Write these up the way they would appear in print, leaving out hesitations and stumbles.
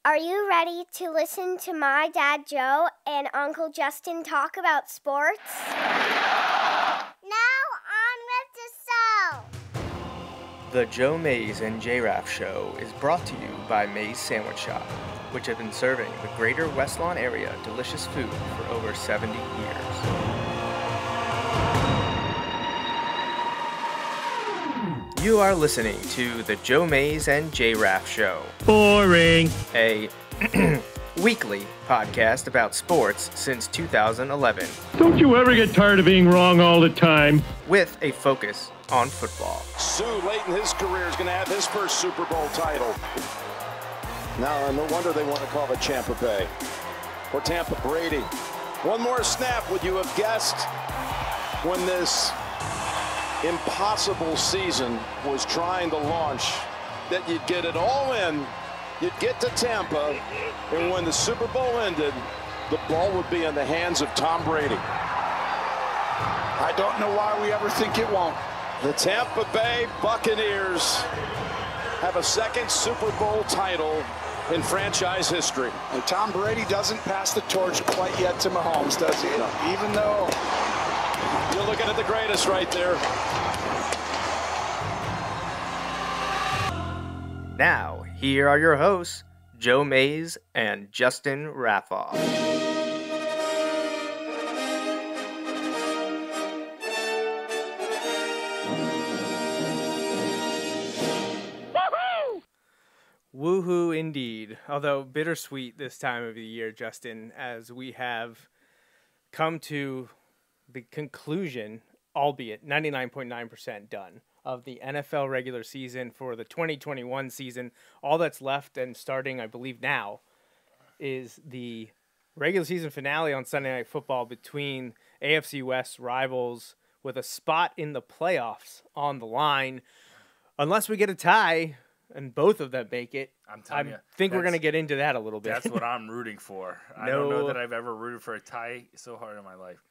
Are you ready to listen to my dad Joe and Uncle Justin talk about sports? Now on with the show. The Joe Mays and J-Raff Show is brought to you by Mays Sandwich Shop, which have been serving the greater West Lawn area delicious food for over 70 years. You are listening to the Joe Mays and J-Raff Show. Boring. A weekly podcast about sports since 2011. Don't you ever get tired of being wrong all the time? With a focus on football. Sue, late in his career, is going to have his first Super Bowl title. Now, no wonder they want to call it Tampa Bay. Or Tampa Brady. One more snap, would you have guessed when this impossible season was trying to launch that you'd get it all in, you'd get to Tampa, and when the Super Bowl ended, the ball would be in the hands of Tom Brady. I don't know why we ever think it won't. The Tampa Bay Buccaneers have a second Super Bowl title in franchise history. And Tom Brady doesn't pass the torch quite yet to Mahomes, does he? No. Even though you're looking at the greatest right there. Now, here are your hosts, Joe Mays and Justin Raffoff. Woohoo indeed. Although bittersweet this time of the year, Justin, as we have come to the conclusion, albeit 99.9% done, of the NFL regular season for the 2021 season. All that's left and starting, I believe now, is the regular season finale on Sunday Night Football between AFC West rivals with a spot in the playoffs on the line. Unless we get a tie and both of them make it, I think we're going to get into that a little bit. That's what I'm rooting for. I don't know that I've ever rooted for a tie so hard in my life.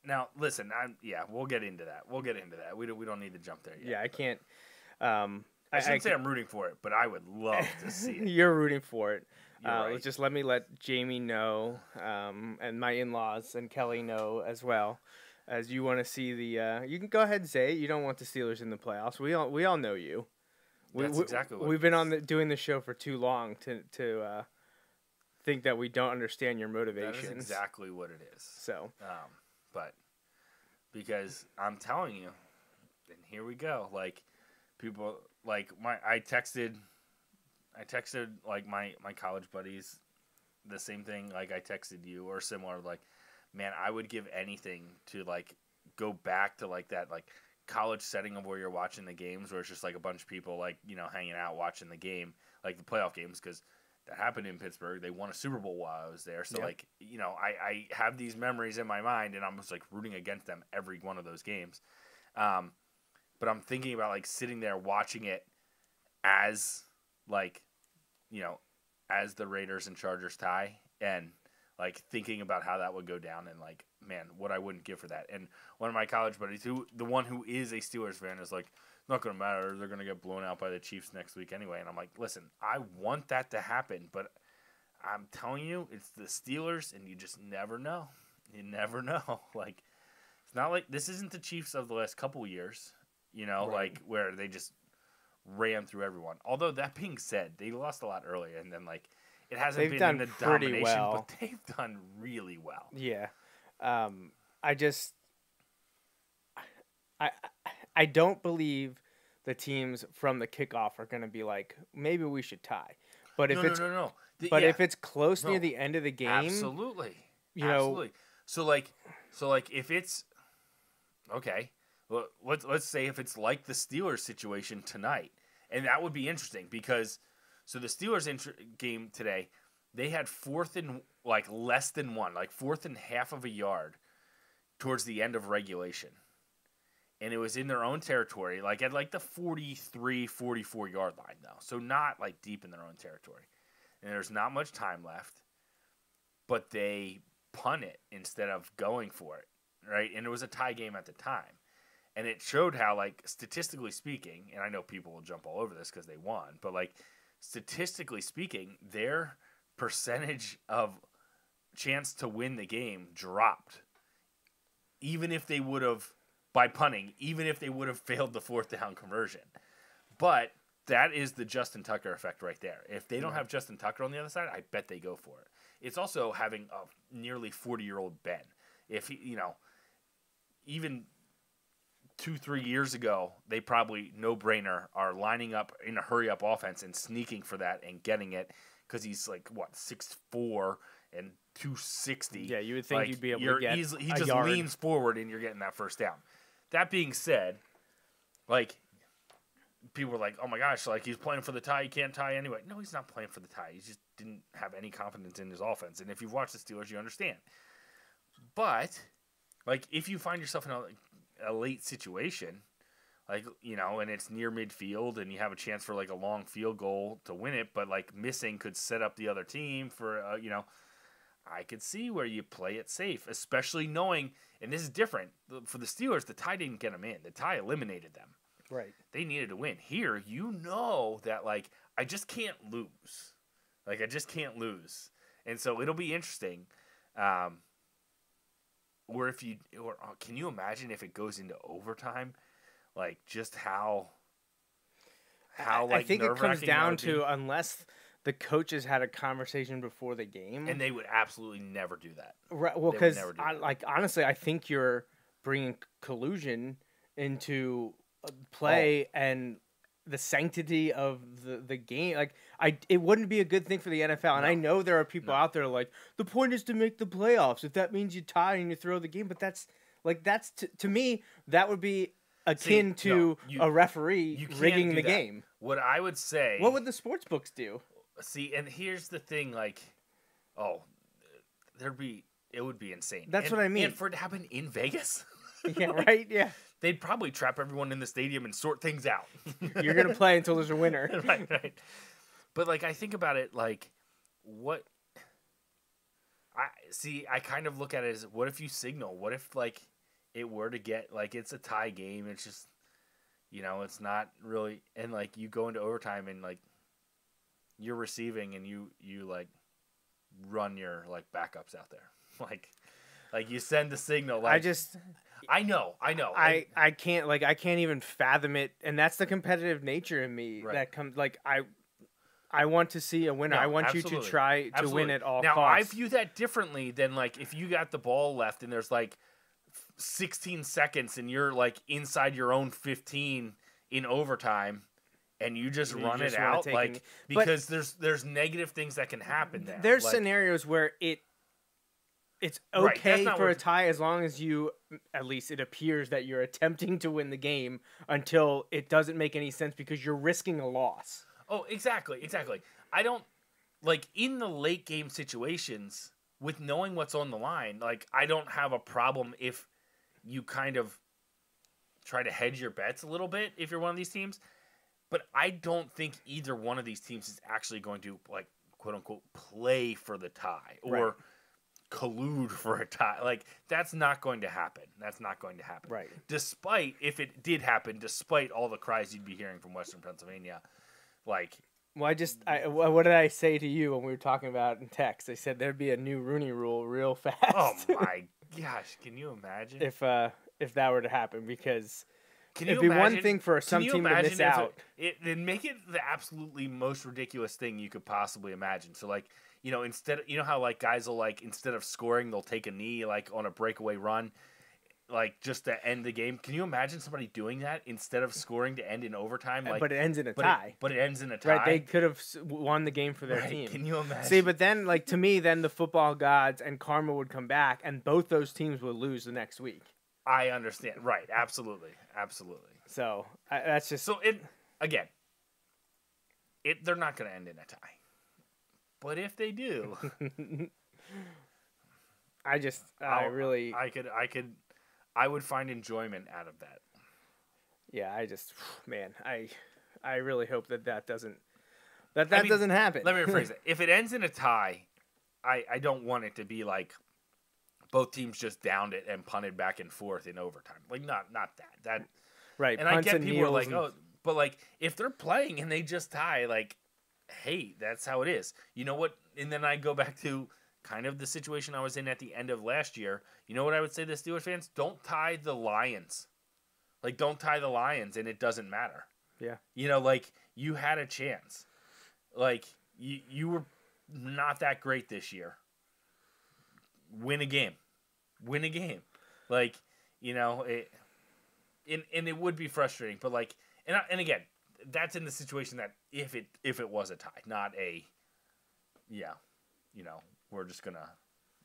Now, listen. We'll get into that. We don't need to jump there yet. Yeah, I can't. I shouldn't say I'm rooting for it, but I would love to see it. You're rooting for it. Right. Let me let Jamie know, and my in-laws and Kelly know as well, as you want to see the. You can go ahead and say it. You don't want the Steelers in the playoffs. We all know you. That's exactly what we've been doing the show for too long to think that we don't understand your motivations. That is exactly what it is. So. But because I'm telling you, and here we go. Like people, like I texted like my college buddies the same thing. Like I texted you or similar. Like, man, I would give anything to like go back to like that like college setting of where you're watching the games, where it's just like a bunch of people like hanging out watching the game, like the playoff games, because that happened in Pittsburgh. They won a Super Bowl while I was there. So, I have these memories in my mind, and I'm just, like, rooting against them every one of those games. But I'm thinking about, like, sitting there watching it as, like, as the Raiders and Chargers tie and, like, thinking about how that would go down and, like, man, what I wouldn't give for that. And one of my college buddies, the one who is a Steelers fan, is like, not going to matter. They're going to get blown out by the Chiefs next week anyway. And I'm like, listen, I want that to happen, but I'm telling you, it's the Steelers, and you just never know. You never know. Like, it's not like this isn't the Chiefs of the last couple years, right. Like where they just ran through everyone. Although that being said, they lost a lot earlier, and then like it hasn't been in the domination, but they've done really well. Yeah, I don't believe the teams from the kickoff are going to be like, maybe we should tie. But if no. If it's close near the end of the game, absolutely. Absolutely. So like if it's okay, well, let's say if it's like the Steelers situation tonight, and that would be interesting because the Steelers game today, they had fourth and like less than one, like fourth and half of a yard towards the end of regulation. And it was in their own territory, like at like the 43, 44 yard line though. So not like deep in their own territory. And there's not much time left, but they punt it instead of going for it, right? And it was a tie game at the time. And it showed how, like, statistically speaking, and I know people will jump all over this because they won, but, like, statistically speaking, their percentage of chance to win the game dropped. Even if they would have, by punting, even if they would have failed the fourth down conversion. But that is the Justin Tucker effect right there. If they don't have Justin Tucker on the other side, I bet they go for it. It's also having a nearly 40-year-old Ben. If he, even 2-3 years ago, they probably no-brainer are lining up in a hurry-up offense and sneaking for that and getting it because he's like 6'4" and 260. Yeah, you would think you'd be able to get he just leans forward and you're getting that first down. That being said, people were like, oh my gosh, he's playing for the tie. He can't tie anyway. No, he's not playing for the tie. He just didn't have any confidence in his offense. And if you've watched the Steelers, you understand. But, if you find yourself in a late situation, and it's near midfield and you have a chance for, a long field goal to win it, but, missing could set up the other team for, I could see where you play it safe, especially knowing, and this is different, for the Steelers, the tie didn't get them in. The tie eliminated them. Right. They needed to win. Here, that, I just can't lose. I just can't lose. And so it'll be interesting. Can you imagine if it goes into overtime? Just how I think it comes down to unless the coaches had a conversation before the game. And they would absolutely never do that. Right. Well, because, honestly, I think you're bringing collusion into play and the sanctity of the game. It wouldn't be a good thing for the NFL. And I know there are people out there the point is to make the playoffs. If that means you tie and you throw the game, but that's to me, that would be akin to a referee rigging the game. What I would say, what would the sports books do? See, and here's the thing, it would be insane. That's what I mean. And for it to happen in Vegas. Yeah, right? Yeah. They'd probably trap everyone in the stadium and sort things out. You're going to play until there's a winner. Right. But, I think about it, what... I kind of look at it as, what if you signal? What if, it were to get, it's a tie game. It's just, it's not really... And, you go into overtime and, you're receiving and you run your, backups out there. You send the signal, I know. I can't even fathom it, and that's the competitive nature in me that comes. I want to see a winner. No, I want absolutely. you to try to win at all now, costs. I view that differently than if you got the ball left and there's 16 seconds and you're inside your own 15 in overtime and you just run it out because there's negative things that can happen there. There's scenarios where it's okay for a tie as long as at least it appears that you're attempting to win the game until it doesn't make any sense because you're risking a loss. Oh, exactly. I don't, in the late game situations, with knowing what's on the line, I don't have a problem if you kind of try to hedge your bets a little bit if you're one of these teams. But I don't think either one of these teams is actually going to, quote-unquote, play for the tie or collude for a tie. That's not going to happen. Right. Despite, if it did happen, despite all the cries you'd be hearing from Western Pennsylvania, Well, what did I say to you when we were talking about it in text? I said there'd be a new Rooney Rule real fast. Oh my gosh, can you imagine? If that were to happen, because it'd be one thing for some team to miss out. Then make it the absolutely most ridiculous thing you could possibly imagine. So instead, how guys will instead of scoring, they'll take a knee on a breakaway run, just to end the game. Can you imagine somebody doing that instead of scoring to end in overtime? But it ends in a tie. But it ends in a tie. Right, they could have won the game for their team. Can you imagine? See, but then, to me, then the football gods and karma would come back, and both those teams would lose the next week. I understand. Right, absolutely. So, that's just... So, they're not going to end in a tie. But if they do... I would find enjoyment out of that. Yeah, I really hope that doesn't doesn't happen. Let me rephrase it. If it ends in a tie, I don't want it to be both teams just downed it and punted back and forth in overtime. Not that. Right. And I get people are but if they're playing and they just tie, hey, that's how it is. You know what? And then I go back to kind of the situation I was in at the end of last year. You know what I would say to Steelers fans? Don't tie the Lions. Like, don't tie the Lions, and it doesn't matter. Yeah. You know, like, you had a chance. Like, you were not that great this year. Win a game. Win a game. Like, you know, and it would be frustrating. But, like, and again, that's in the situation that if it was a tie, not a, yeah, you know, we're just going to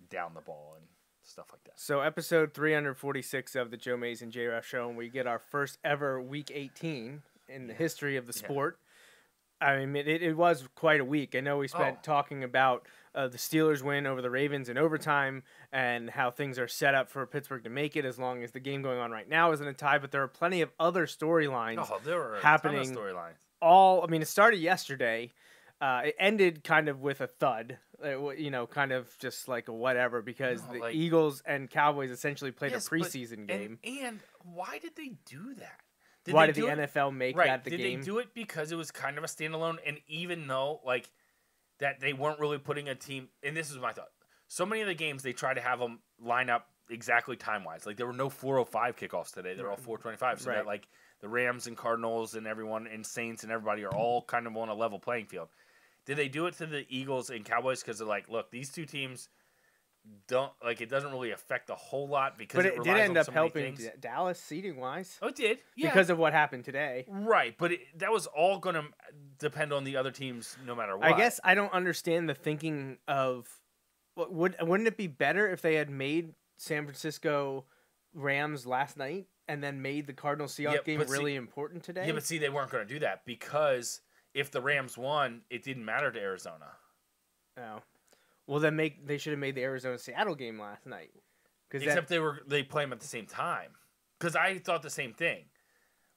down the ball and stuff like that. So episode 346 of the Joe Mays and J-Raff show, and we get our first ever Week 18 in the history of the sport. I mean, it was quite a week. I know we spent talking about the Steelers win over the Ravens in overtime and how things are set up for Pittsburgh to make it as long as the game going on right now isn't a tie, but there are plenty of other storylines happening. A ton of storylines. It started yesterday. It ended kind of with a thud, you know, kind of just like a whatever, because the Eagles and Cowboys essentially played a preseason game. And why did they do that? Why did the NFL make that the game? Did they do it because it was kind of a standalone? And even though, like, that they weren't really putting a team, and this is my thought, so many of the games they try to have them line up exactly time-wise. Like, there were no 4:05 kickoffs today. They were all 4:25. So that, like, the Rams and Cardinals and everyone and Saints and everybody are all kind of on a level playing field. Did they do it to the Eagles and Cowboys because they're like, look, these two teams don't, like, it doesn't really affect a whole lot because it did end up helping Dallas seeding wise. Oh, it did, yeah, because of what happened today. Right, but that was all going to depend on the other teams, no matter what. I guess I don't understand the thinking of wouldn't it be better if they had made San Francisco Rams last night and then made the Cardinals Seahawks game really important today? Yeah, but see, they weren't going to do that because if the Rams won, it didn't matter to Arizona. Oh. Well, then they should have made the Arizona-Seattle game last night. Except they play them at the same time. Because I thought the same thing,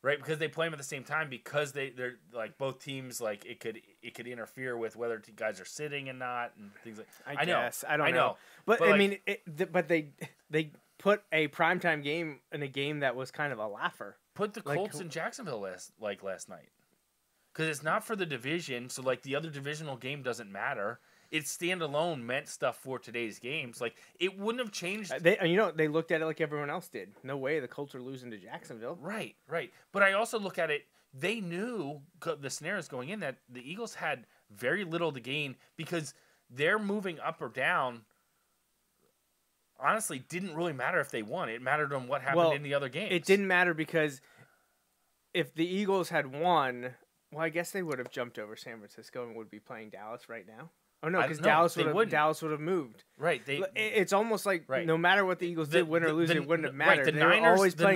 right? Because they play them at the same time because they're like both teams, like it could interfere with whether guys are sitting and not and things like. I don't know. But I mean, but they put a primetime game in a game that was kind of a laugher. Put the Colts in Jacksonville last night. Because it's not for the division, so like the other divisional game doesn't matter. It's standalone meant stuff for today's games. Like, it wouldn't have changed. They looked at it like everyone else did. No way, the Colts are losing to Jacksonville. Right. But I also look at it, they knew the scenarios going in that the Eagles had very little to gain because their moving up or down, honestly, didn't really matter if they won. It mattered on what happened in the other games. It didn't matter because if the Eagles had won, well, I guess they would have jumped over San Francisco and would be playing Dallas right now. Oh no, because Dallas would have moved. Right. It's almost like no matter what the Eagles did, win or lose, it wouldn't have mattered. Right, the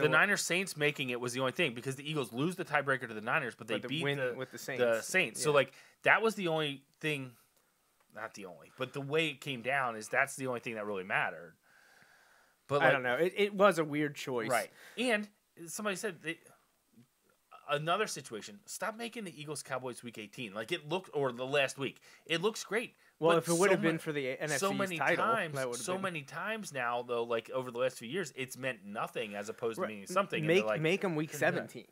Niners Saints making it was the only thing because the Eagles lose the tiebreaker to the Niners, but they beat the Saints. Yeah. So like that was the only thing, not the only, but the way it came down is that's the only thing that really mattered. But like, I don't know. It was a weird choice, right? And somebody said. Another situation. Stop making the Eagles-Cowboys Week 18 like it looked, or the last week. It looks great. Well, if it would have been for the NFC title, many times now, though, like over the last few years, it's meant nothing as opposed to meaning something. Make them Week 17.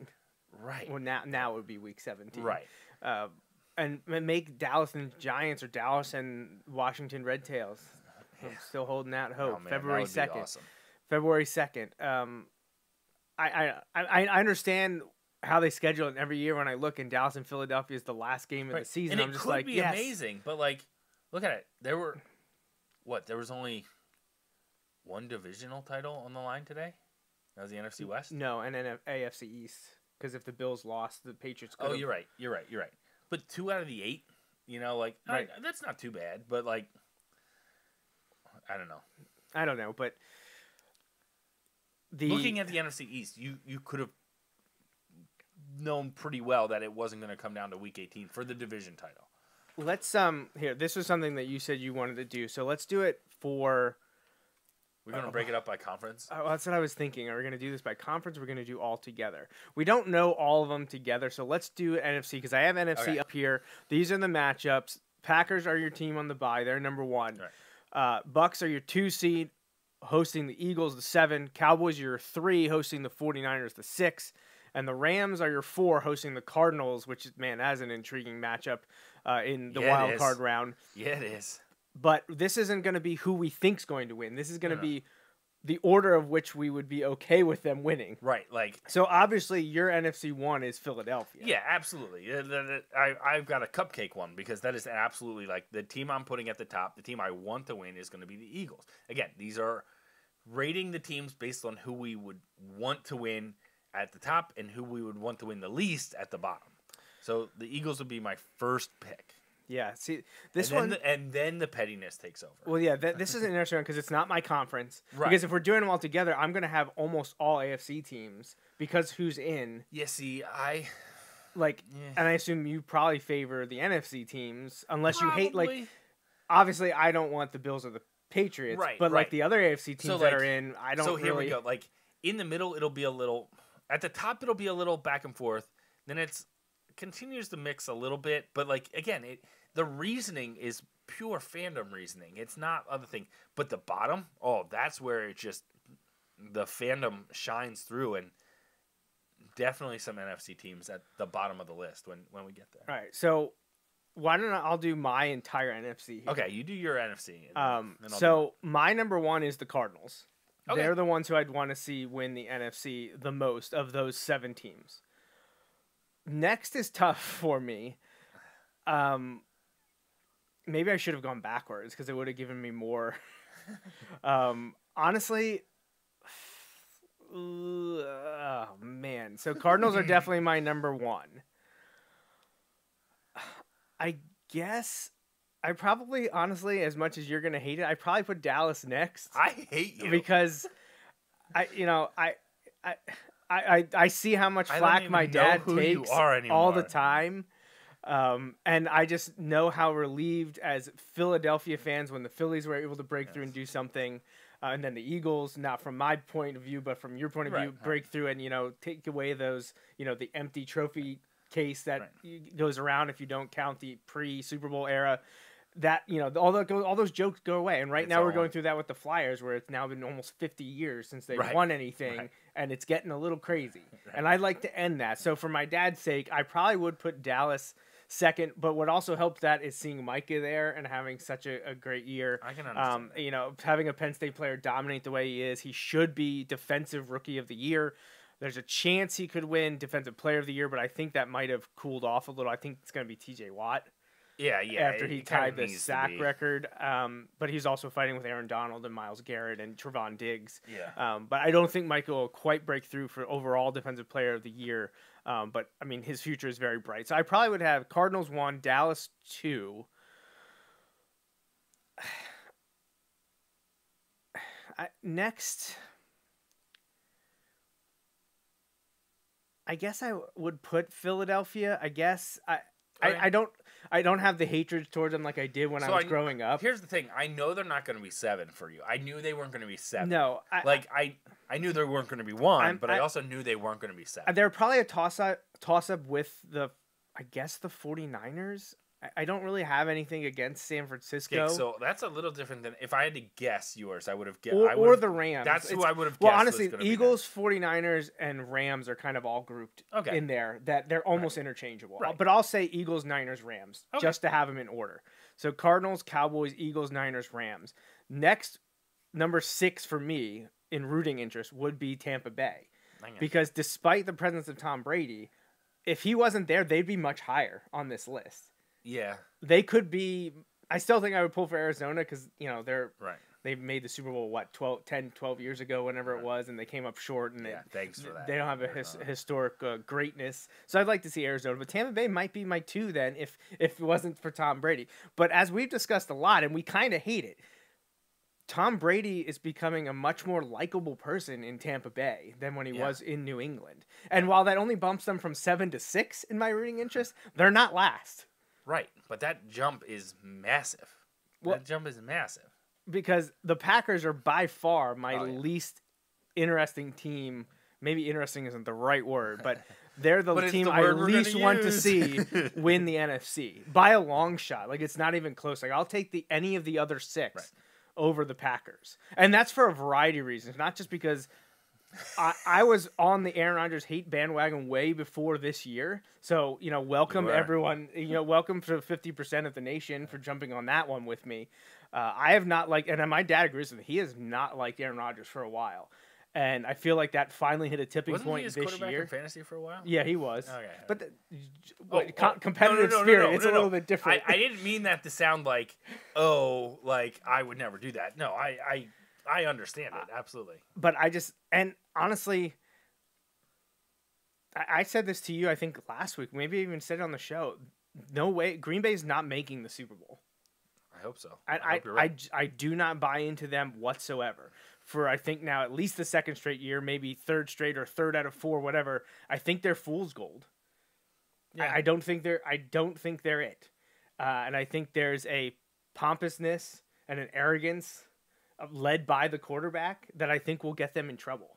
Right. Well, now it would be Week 17. Right. And make Dallas and Giants or Dallas and Washington Red Tails. I'm still holding out hope. Oh, man, February 2nd. Awesome. February 2nd. I understand how they schedule it every year. When I look, in Dallas and Philadelphia is the last game of the season. And I'm just could like, be amazing, but like, look at it. There was only one divisional title on the line today. That was the NFC West. No, and then AFC East. Because if the Bills lost, the Patriots could. Oh, you're right. But 2 out of the 8, like that's not too bad. But like, I don't know. But looking at the NFC East, you could have known pretty well that it wasn't going to come down to Week 18 for the division title. Let's here. This was something that you said you wanted to do, so let's do it for. We're going to break it up by conference. That's what I was thinking. Are we going to do this by conference? Or we're going to do all together. We don't know all of them together, so let's do NFC because I have NFC up here. These are the matchups. Packers are your team on the bye. They're number 1. Right. Bucks are your 2 seed, hosting the Eagles, the 7. Cowboys are your 3, hosting the 49ers, the 6. and the Rams are your 4 hosting the Cardinals, which is, man, that is an intriguing matchup in the wild card round. Yeah, it is. But this isn't going to be who we think's going to win. This is going to be the order of which we would be okay with them winning. Right, like so. Obviously, your NFC 1 is Philadelphia. Yeah, absolutely. I've got a cupcake one because that is absolutely like the team I'm putting at the top. The team I want to win is going to be the Eagles. Again, these are rating the teams based on who we would want to win at the top and who we would want to win the least at the bottom. So the Eagles would be my first pick. Yeah, see, and then the pettiness takes over. Well, yeah, this is an interesting one because it's not my conference. Right. Because if we're doing them all together, I'm going to have almost all AFC teams because who's in. Yeah, see, and I assume you probably favor the NFC teams unless you hate, like, obviously I don't want the Bills or the Patriots, right, but like the other AFC teams that are in, I don't. So here we go. Like in the middle, it'll be a little. At the top, it'll be a little back and forth. Then it's continues to mix a little bit, but like again, the reasoning is pure fandom reasoning. It's not other thing. But the bottom, that's where it just the fandom shines through, and definitely some NFC teams at the bottom of the list when we get there. All right, so why don't I'll do my entire NFC here. Okay, you do your NFC. So my number 1 is the Cardinals. Okay. They're the ones who I'd want to see win the NFC the most of those 7 teams. Next is tough for me. Maybe I should have gone backwards because it would have given me more. Honestly, oh man. So Cardinals are definitely my number 1. I guess I probably, honestly, as much as you're gonna hate it, I probably put Dallas next. I hate you because I see how much flack my dad takes all the time. And I just know how relieved as Philadelphia fans when the Phillies were able to break through and do something, and then the Eagles, not from my point of view, but from your point of view, break through and, take away those, the empty trophy case that goes around if you don't count the pre-Super Bowl era. That, all those jokes go away. And now we're going through that with the Flyers, where it's now been almost 50 years since they've won anything, and it's getting a little crazy. And I'd like to end that. So for my dad's sake, I probably would put Dallas second, but what also helped that is seeing Micah there and having such a great year. I can understand. Having a Penn State player dominate the way he is, he should be Defensive Rookie of the Year. There's a chance he could win Defensive Player of the Year, but I think that might have cooled off a little. I think it's going to be T.J. Watt. Yeah. After he tied the sack record. But he's also fighting with Aaron Donald and Myles Garrett and Trevon Diggs. Yeah. But I don't think Michael will quite break through for overall Defensive Player of the Year. But, I mean, his future is very bright. So I probably would have Cardinals 1, Dallas 2. Next, I guess I would put Philadelphia. I guess I don't have the hatred towards them like I did when I was growing up. Here's the thing: I know they're not going to be 7 for you. I knew they weren't going to be 7. No, I knew they weren't going to be 1, but I also knew they weren't going to be 7. They're probably a toss up with the 49ers. I don't really have anything against San Francisco. Okay, so that's a little different than if I had to guess yours. I would have guessed. Or the Rams. That's who I would have guessed. Well, honestly, Eagles, 49ers, and Rams are kind of all grouped in there. That they're almost interchangeable. Right. But I'll say Eagles, Niners, Rams, just to have them in order. So Cardinals, Cowboys, Eagles, Niners, Rams. Next, number 6 for me in rooting interest would be Tampa Bay. Because despite the presence of Tom Brady, if he wasn't there, they'd be much higher on this list. Yeah. They could be. I still think I would pull for Arizona because, they're right. They made the Super Bowl, 12 years ago, whenever it was, and they came up short. And thanks for that. They don't have a historic greatness. So I'd like to see Arizona. But Tampa Bay might be my 2 then if it wasn't for Tom Brady. But as we've discussed a lot, and we kind of hate it, Tom Brady is becoming a much more likable person in Tampa Bay than when he was in New England. And while that only bumps them from 7 to 6 in my rooting interest, they're not last. Right, but that jump is massive. That jump is massive. Because the Packers are by far my least interesting team. Maybe interesting isn't the right word, but they're the team I least want to see win the NFC by a long shot. Like, it's not even close. Like, I'll take any of the other 6 over the Packers. And that's for a variety of reasons, not just because I was on the Aaron Rodgers hate bandwagon way before this year. So, welcome everyone. Welcome to 50% of the nation for jumping on that one with me. I have not liked, and my dad agrees with me, he has not liked Aaron Rodgers for a while. And I feel like that finally hit a tipping point this year. Wasn't he quarterback in fantasy for a while? Yeah, he was. Okay. But competitive spirit, it's a little bit different. I didn't mean that to sound like I would never do that. No, I understand it, absolutely. But and honestly, I said this to you, I think, last week. Maybe I even said it on the show. No way. Green Bay's not making the Super Bowl. I hope so. I hope you're right. I do not buy into them whatsoever. For, I think, now at least the second straight year, maybe third straight or third out of four, whatever. I think they're fool's gold. Yeah. I don't think they're it. And I think there's a pompousness and an arrogance led by the quarterback that I think will get them in trouble.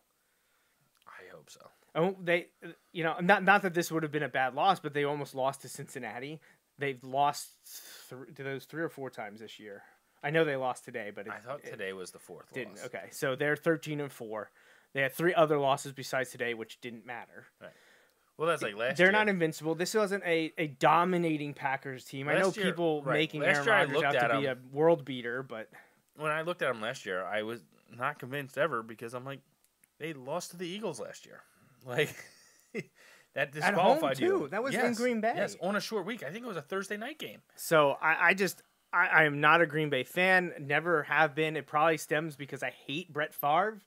I hope so. Oh, they, not that this would have been a bad loss, but they almost lost to Cincinnati. They've lost to those 3 or 4 times this year. I know they lost today, but I thought today was the 4th didn't. loss. Okay, so they're 13-4. They had 3 other losses besides today, which didn't matter. Right. Well, that's like last They're year. not invincible. This wasn't a dominating Packers team. I know people making Aaron Rodgers out to be a world beater, but when I looked at them last year, I was not convinced ever because I'm like, they lost to the Eagles last year. Like, that disqualified you. At home, too. That was in Green Bay. Yes, on a short week. I think it was a Thursday night game. So I am not a Green Bay fan. Never have been. It probably stems because I hate Brett Favre.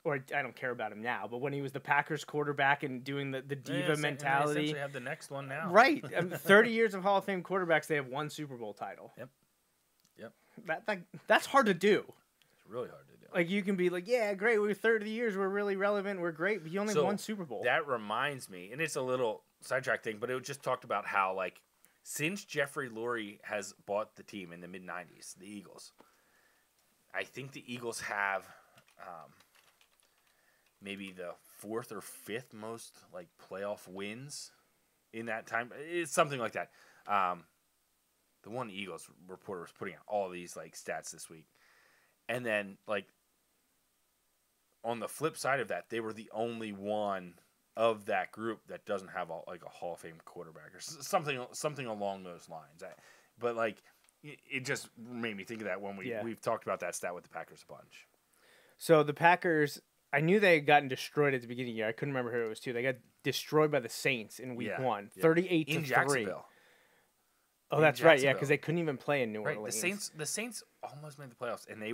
Or I don't care about him now, but when he was the Packers quarterback and doing the diva mentality. They essentially have the next one now. Right. 30 years of Hall of Fame quarterbacks, they have 1 Super Bowl title. Yep. That's hard to do. It's really hard to do. Like, you can be like, yeah, great, we're 30 years, we're really relevant, we're great, but you only have 1 Super Bowl. That reminds me, and it's a little sidetrack thing, but it just talked about how, like, since Jeffrey Lurie has bought the team in the mid-'90s, the Eagles, I think the Eagles have maybe the 4th or 5th most, like, playoff wins in that time. It's something like that. The one Eagles reporter was putting out all these, like, stats this week. And then, like, on the flip side of that, they were the only one of that group that doesn't have a Hall of Fame quarterback or something along those lines. But like, it just made me think of that when we've talked about that stat with the Packers a bunch. So the Packers, I knew they had gotten destroyed at the beginning of the year. I couldn't remember who it was too. They got destroyed by the Saints in Week 1, 38-3. In Jacksonville. Oh, that's right. Yeah, because they couldn't even play in New Orleans. The Saints almost made the playoffs, and they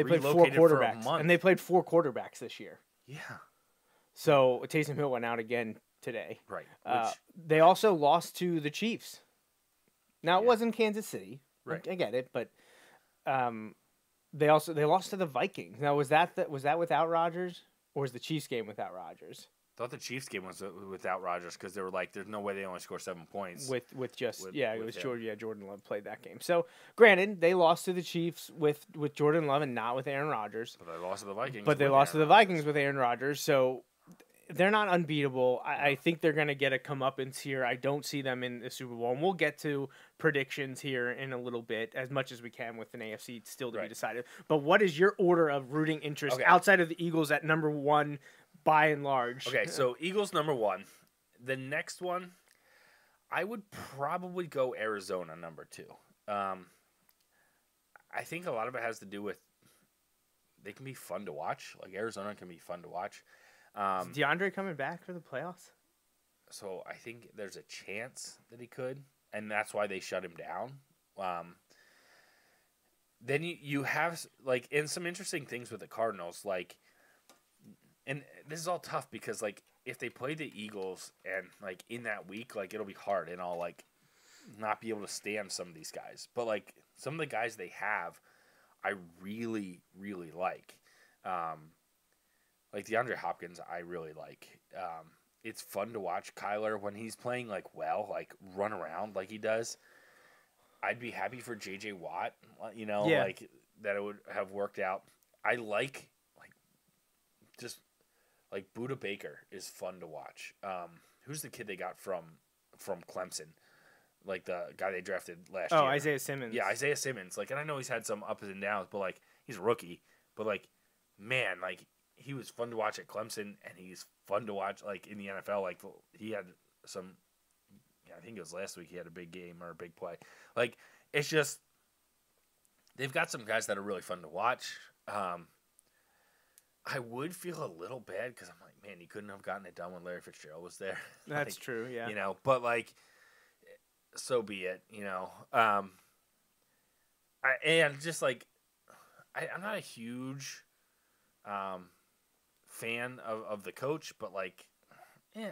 played 4 quarterbacks, and they played 4 quarterbacks this year. Yeah. So Taysom Hill went out again today. Right. They also lost to the Chiefs. Now it wasn't Kansas City. Right. I get it, but they lost to the Vikings. Now was that without Rodgers, or was the Chiefs game without Rodgers? I thought the Chiefs game was without Rodgers because they were like, "There's no way they only score 7 points." Jordan Love played that game. So granted, they lost to the Chiefs with Jordan Love and not with Aaron Rodgers. But they lost to the Vikings. Vikings with Aaron Rodgers. So they're not unbeatable. I think they're going to get a comeuppance here. I don't see them in the Super Bowl. And we'll get to predictions here in a little bit, as much as we can with an AFC still to be decided. But what is your order of rooting interest outside of the Eagles at number 1 by and large? Okay, so Eagles number 1. The next one, I would probably go Arizona number 2. I think a lot of it has to do with they can be fun to watch. Like, Arizona can be fun to watch. Is DeAndre coming back for the playoffs? So I think there's a chance that he could, and that's why they shut him down. Then you have, like, and some interesting things with the Cardinals, like, and this is all tough because, like, if they play the Eagles and, like, in that week, like, it'll be hard, and I'll, like, not be able to stand some of these guys. But, like, some of the guys they have, I really, really like. Like DeAndre Hopkins, I really like. It's fun to watch Kyler when he's playing, like, well, like, run around like he does. I'd be happy for J.J. Watt, like, that it would have worked out. I like just, like, Budda Baker is fun to watch. Who's the kid they got from Clemson? Like, the guy they drafted last year. Oh, Isaiah Simmons. Yeah, Isaiah Simmons. Like, and I know he's had some ups and downs, but, like, he's a rookie. But, like, man, like, he was fun to watch at Clemson, and he's fun to watch like in the NFL. Like he had some, I think it was last week. He had a big game or a big play. Like it's just they've got some guys that are really fun to watch. I would feel a little bad because I'm like, man, he couldn't have gotten it done when Larry Fitzgerald was there. That's like, true, yeah. You know, but like, so be it. You know, and just like, I'm not a huge fan of the coach, but like, yeah,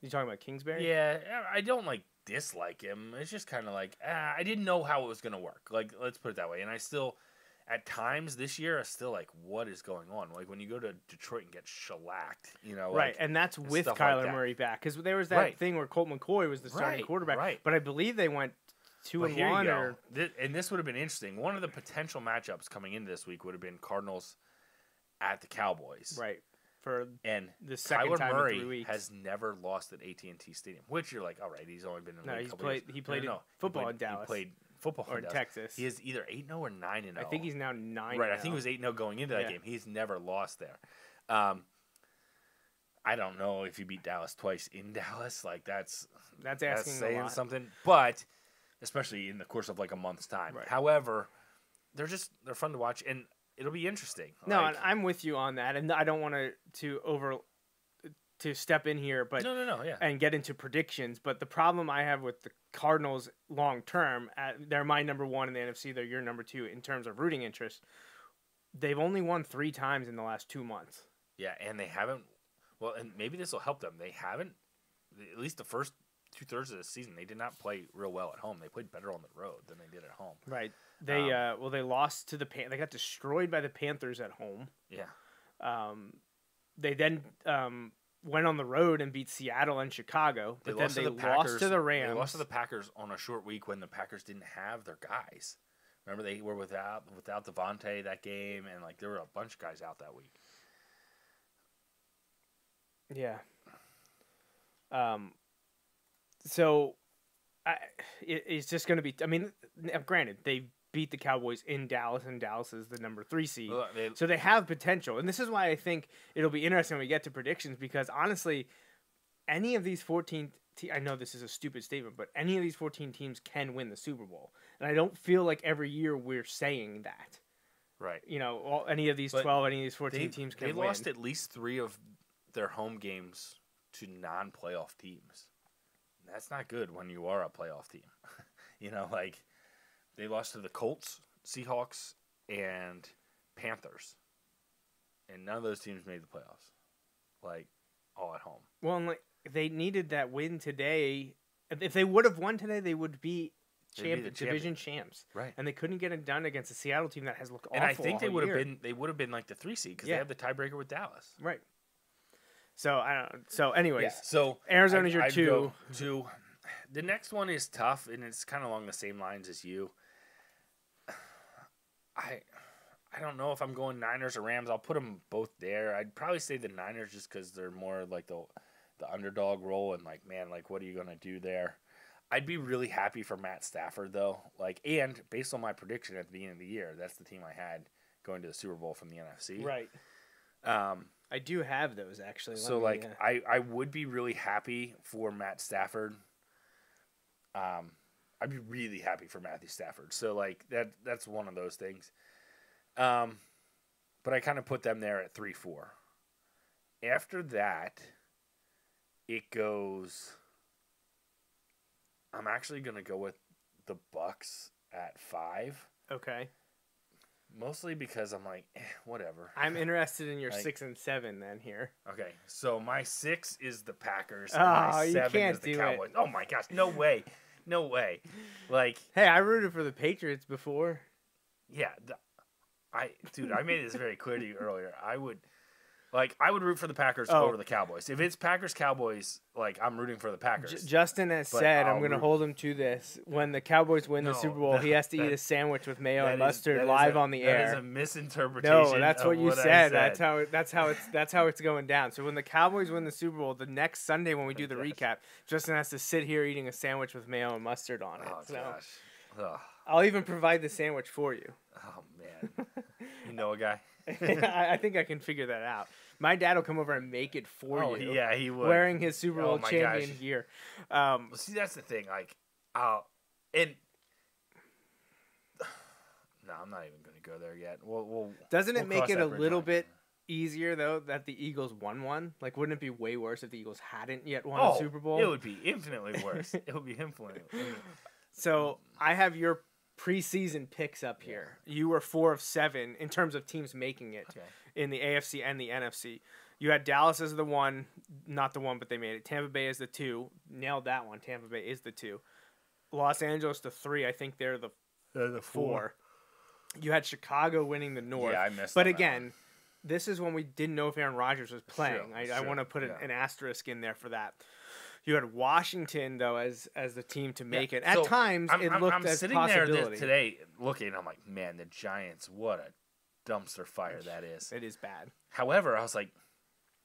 You talking about Kingsbury? yeah, I don't like dislike him. It's just kind of like I didn't know how it was gonna work. Like, let's put it that way. And I still, at times this year, I still like, what is going on? Like when you go to Detroit and get shellacked, you know, Right, like, and that's with stuff Kyler like that. Murray back because there was that Right. thing where Colt McCoy was the starting Right, quarterback. right. But I believe they went But 2-1 here you go. or And this would have been interesting. One of the potential matchups coming into this week would have been Cardinals at the Cowboys. right for And the second Kyler time in 3 Murray weeks. has never lost at AT&T Stadium, which you're like, all right, he's only been in the No, league a he's couple played- years. he played in football in Dallas. He played football or in Dallas. Texas. He is either 8-0 or 9-0. I think he's now 9. right. I think he was 8-0 going into that Yeah. game. He's never lost there. I don't know if you beat Dallas twice in Dallas. Like that's asking a saying lot. something, but especially in the course of like a month's time. Right. However, they're fun to watch, and it'll be interesting. No, Like, and I'm with you on that, and I don't want to step in here, but no, yeah. and get into predictions. But the problem I have with the Cardinals long term, they're my number one in the NFC. They're your number 2 in terms of rooting interest. They've only won 3 times in the last 2 months. Yeah, and they haven't. Well, and maybe this will help them. They haven't, at least the first 2/3 of the season, they did not play real well at home. They played better on the road than they did at home. Right. They they lost to they got destroyed by the Panthers at home. Yeah. They then went on the road and beat Seattle and Chicago, but then they lost to the Rams. They lost to the Packers on a short week when the Packers didn't have their guys. Remember, they were without Devontae that game, and like there were a bunch of guys out that week. Yeah. So it's just going to be. I mean, granted, they beat the Cowboys in Dallas, and Dallas is the number 3 seed, Well, so they have potential. And this is why I think it'll be interesting when we get to predictions, because honestly, any of these 14. I know this is a stupid statement, but any of these 14 teams can win the Super Bowl, and I don't feel like every year we're saying that. Right. You know, any of these 12, any of these 14 teams can win. They lost at least 3 of their home games to non-playoff teams. That's not good when you are a playoff team. You know, like they lost to the Colts, Seahawks, and Panthers, and none of those teams made the playoffs. Like all at home. Well, and like they needed that win today. If they would have won today, they would be division champs. Right. And they couldn't get it done against a Seattle team that has looked awful. And I think all year. they would have been like the 3 seed because they have the tiebreaker with Dallas. Right. So I don't know. So anyways, Yeah. So Arizona's your I'd 2. go to the next one is tough, and it's kind of along the same lines as you. I don't know if I'm going Niners or Rams. I'll put them both there. I'd probably say the Niners just because they're more like the underdog role, and like, man, like what are you gonna do there? I'd be really happy for Matt Stafford though. Like, and based on my prediction at the beginning of the year, that's the team I had going to the Super Bowl from the NFC. Right. I do have those actually. I would be really happy for Matt Stafford. I'd be really happy for Matthew Stafford. So like that's one of those things. But I kind of put them there at 3-4. After that, it goes. I'm actually gonna go with the Bucks at 5. Okay. Mostly because I'm like, whatever. I'm interested in your Like- 6 and 7 then here. Okay, so my 6 is the Packers. Oh, And my you 7 can't is the do Cowboys. it. Oh my gosh, no way, no way. Like, Hey, I rooted for the Patriots before. yeah, I made this very clear to you earlier. I would root for the Packers Oh. over the Cowboys. If it's Packers Cowboys, like I'm rooting for the Packers. Justin has But said, I'm I'll going to root- hold him to this. When the Cowboys win the No, Super Bowl, he has to eat that- a sandwich with mayo That and is- mustard that is live a- on the That is air. a misinterpretation. No, that's of what you I said. That's how it's going down. So when the Cowboys win the Super Bowl, the next Sunday when we do the recap, Justin has to sit here eating a sandwich with mayo and mustard on it. Oh So gosh. Ugh. I'll even provide the sandwich for you. Oh man. You know a guy. I think I can figure that out. My dad will come over and make it for you. Yeah, he would. Wearing his Super Bowl champion gosh. gear. Well, see, that's the thing. Like, and no, I'm not even going to go there yet. Doesn't it make cross it that a bridge little when- bit easier though that the Eagles won one? Like, wouldn't it be way worse if the Eagles hadn't yet won a Super Bowl? It would be infinitely worse. It would be infinitely. So I have your preseason picks up here. You were 4 of 7 in terms of teams making it in the AFC and the NFC. You had Dallas as the 1, not the 1, but they made it. Tampa Bay as the 2, nailed that one. Tampa Bay is the 2. Los Angeles the 3. I think they're the 4. You had Chicago winning the North. Yeah, I missed. But again, this is when we didn't know if Aaron Rodgers was playing. I want to put an asterisk in there for that. You had Washington though as the team to make it. At times, it looked I'm as sitting possibility. there today looking, and I'm like, man, the Giants, what a dumpster fire that is. It is bad. However, I was like,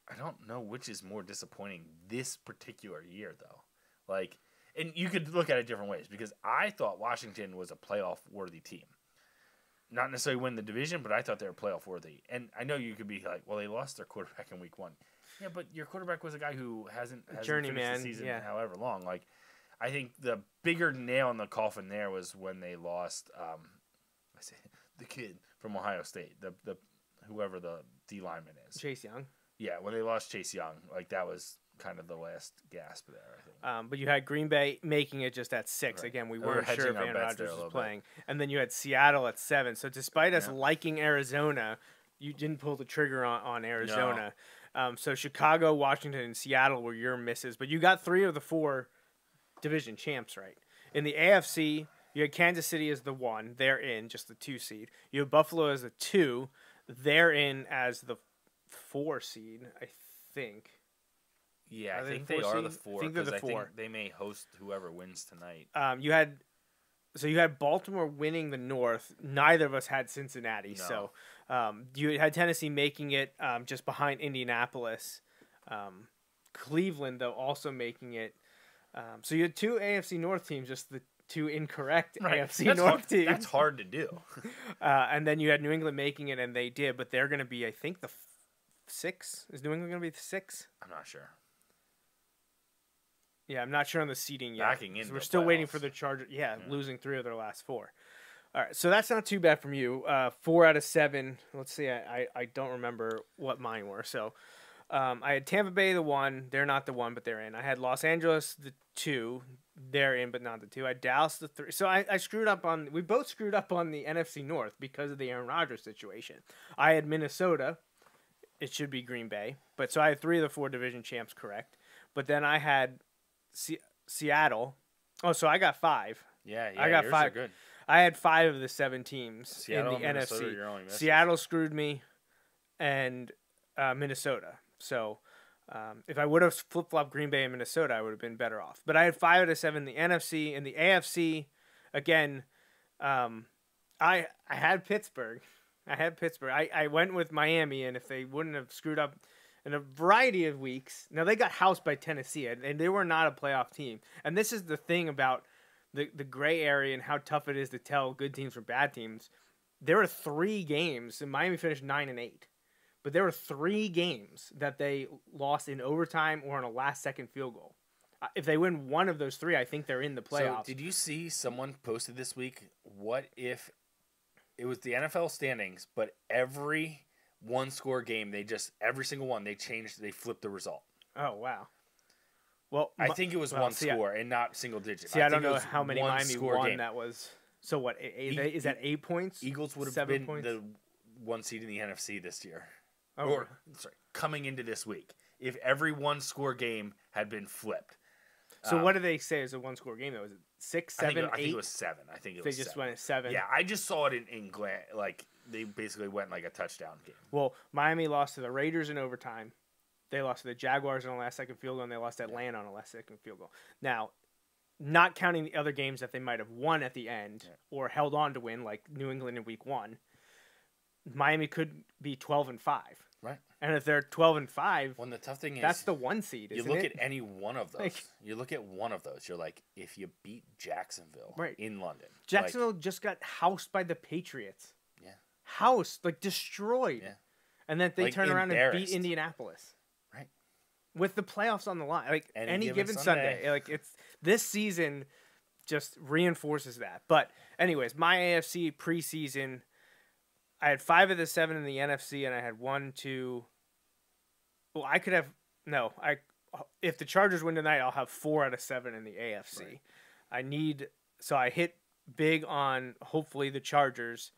I don't know which is more disappointing this particular year though. Like, and you could look at it different ways because I thought Washington was a playoff worthy team. Not necessarily win the division, but I thought they were playoff worthy. And I know you could be like, well, they lost their quarterback in week 1. Yeah, but your quarterback was a guy who hasn't finished the season however long. Like, I think the bigger nail in the coffin there was when they lost the kid from Ohio State, the whoever the D lineman is. Chase Young. Yeah, when they lost Chase Young, like that was kind of the last gasp there, I think. But you had Green Bay making it just at 6. Right. Again, we weren't sure if Aaron Rodgers was playing. And then you had Seattle at 7. So despite us liking Arizona, you didn't pull the trigger on Arizona. No. So Chicago, Washington, and Seattle were your misses. But you got 3 of the 4 division champs right. In the AFC, you had Kansas City as the 1. They're in, just the 2 seed. You have Buffalo as the 2. They're in as the 4 seed, I think. Yeah, I think they are the 4. I think they may host whoever wins tonight. You had Baltimore winning the North. Neither of us had Cincinnati. No. So you had Tennessee making it just behind Indianapolis. Cleveland, though, also making it. So you had 2 AFC North teams, just the 2 incorrect AFC North teams. That's hard to do. And then you had New England making it, and they did. But they're going to be, I think, the 6. Is New England going to be the 6? I'm not sure. Yeah, I'm not sure on the seeding yet. Backing in, so we're still waiting for the Chargers. Yeah, losing 3 of their last 4. All right, so that's not too bad from you. 4 out of 7. Let's see, I don't remember what mine were. So I had Tampa Bay the 1. They're not the 1, but they're in. I had Los Angeles the 2. They're in, but not the 2. I had Dallas the 3. So I screwed up on. We both screwed up on the NFC North because of the Aaron Rodgers situation. I had Minnesota. It should be Green Bay, but so I had 3 of the 4 division champs correct. But then I had Seattle. Oh, so I got 5. Yeah, I got yours 5. Are good. I had 5 of the 7 teams Seattle, in the Minnesota, NFC. Seattle screwed me, and Minnesota. So if I would have flip-flopped Green Bay and Minnesota, I would have been better off. But I had 5 out of 7 in the NFC. In the AFC, again, I had Pittsburgh. I went with Miami, and if they wouldn't have screwed up in a variety of weeks. Now, they got housed by Tennessee, and they were not a playoff team. And this is the thing about the gray area and how tough it is to tell good teams from bad teams. There were 3 games, and Miami finished 9-8. But there were 3 games that they lost in overtime or on a last-second field goal. If they win one of those 3, I think they're in the playoffs. So, did you see someone posted this week, what if it was the NFL standings, but every one-score game, every single one, they flipped the result. Oh, wow. Well, I think it was one score and not single digit. See, I don't know how many Miami won game. That was. So what, is that 8 points? Eagles would have been the 1 seed in the NFC this year. Oh. Or, coming into this week. If every one-score game had been flipped. So what do they say is a one-score game, though? Was it 6, 7, 8? I think it was 7. They just went at 7. Yeah, I just saw it in like they basically went like a touchdown game. Well, Miami lost to the Raiders in overtime. They lost to the Jaguars on a last-second field goal, and they lost to Atlanta on a last-second field goal. Now, not counting the other games that they might have won at the end or held on to win, like New England in Week 1, Miami could be 12-5. Right. And if they're 12-5, the tough thing is that's the 1 seed. You look at any one of those. You look at one of those. You're like, if you beat Jacksonville in London, Jacksonville just got housed by the Patriots. Yeah, house, like destroyed. Yeah. And then they Like, turn around and beat embarrassed. Indianapolis. Right. With the playoffs on the line. Like any given given Sunday. Like this season just reinforces that. But anyways, my AFC preseason, I had 5 of the 7 in the NFC, and I had 1, 2. Well, I could have if the Chargers win tonight, I'll have 4 out of 7 in the AFC. Right. I hit big on hopefully the Chargers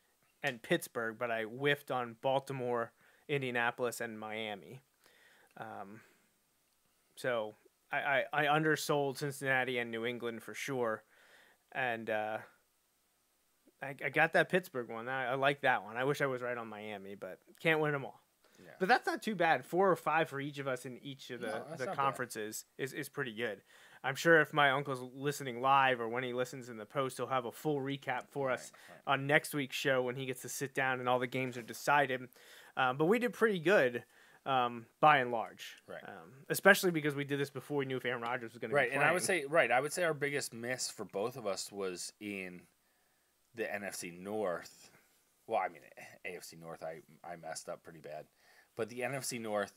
and Pittsburgh, but I whiffed on Baltimore, Indianapolis, and Miami. So I undersold Cincinnati and New England for sure. And I got that Pittsburgh one. I like that one. I wish I was right on Miami, but can't win them all. Yeah. But that's not too bad. 4 or 5 for each of us in each of the conferences is pretty good. I'm sure if my uncle's listening live or when he listens in the post, he'll have a full recap for us on next week's show when he gets to sit down and all the games are decided. But we did pretty good. By and large, right? Especially because we did this before we knew if Aaron Rodgers was going to be playing. And I would say our biggest miss for both of us was in the NFC North. Well, I mean AFC North, I messed up pretty bad, but the NFC North.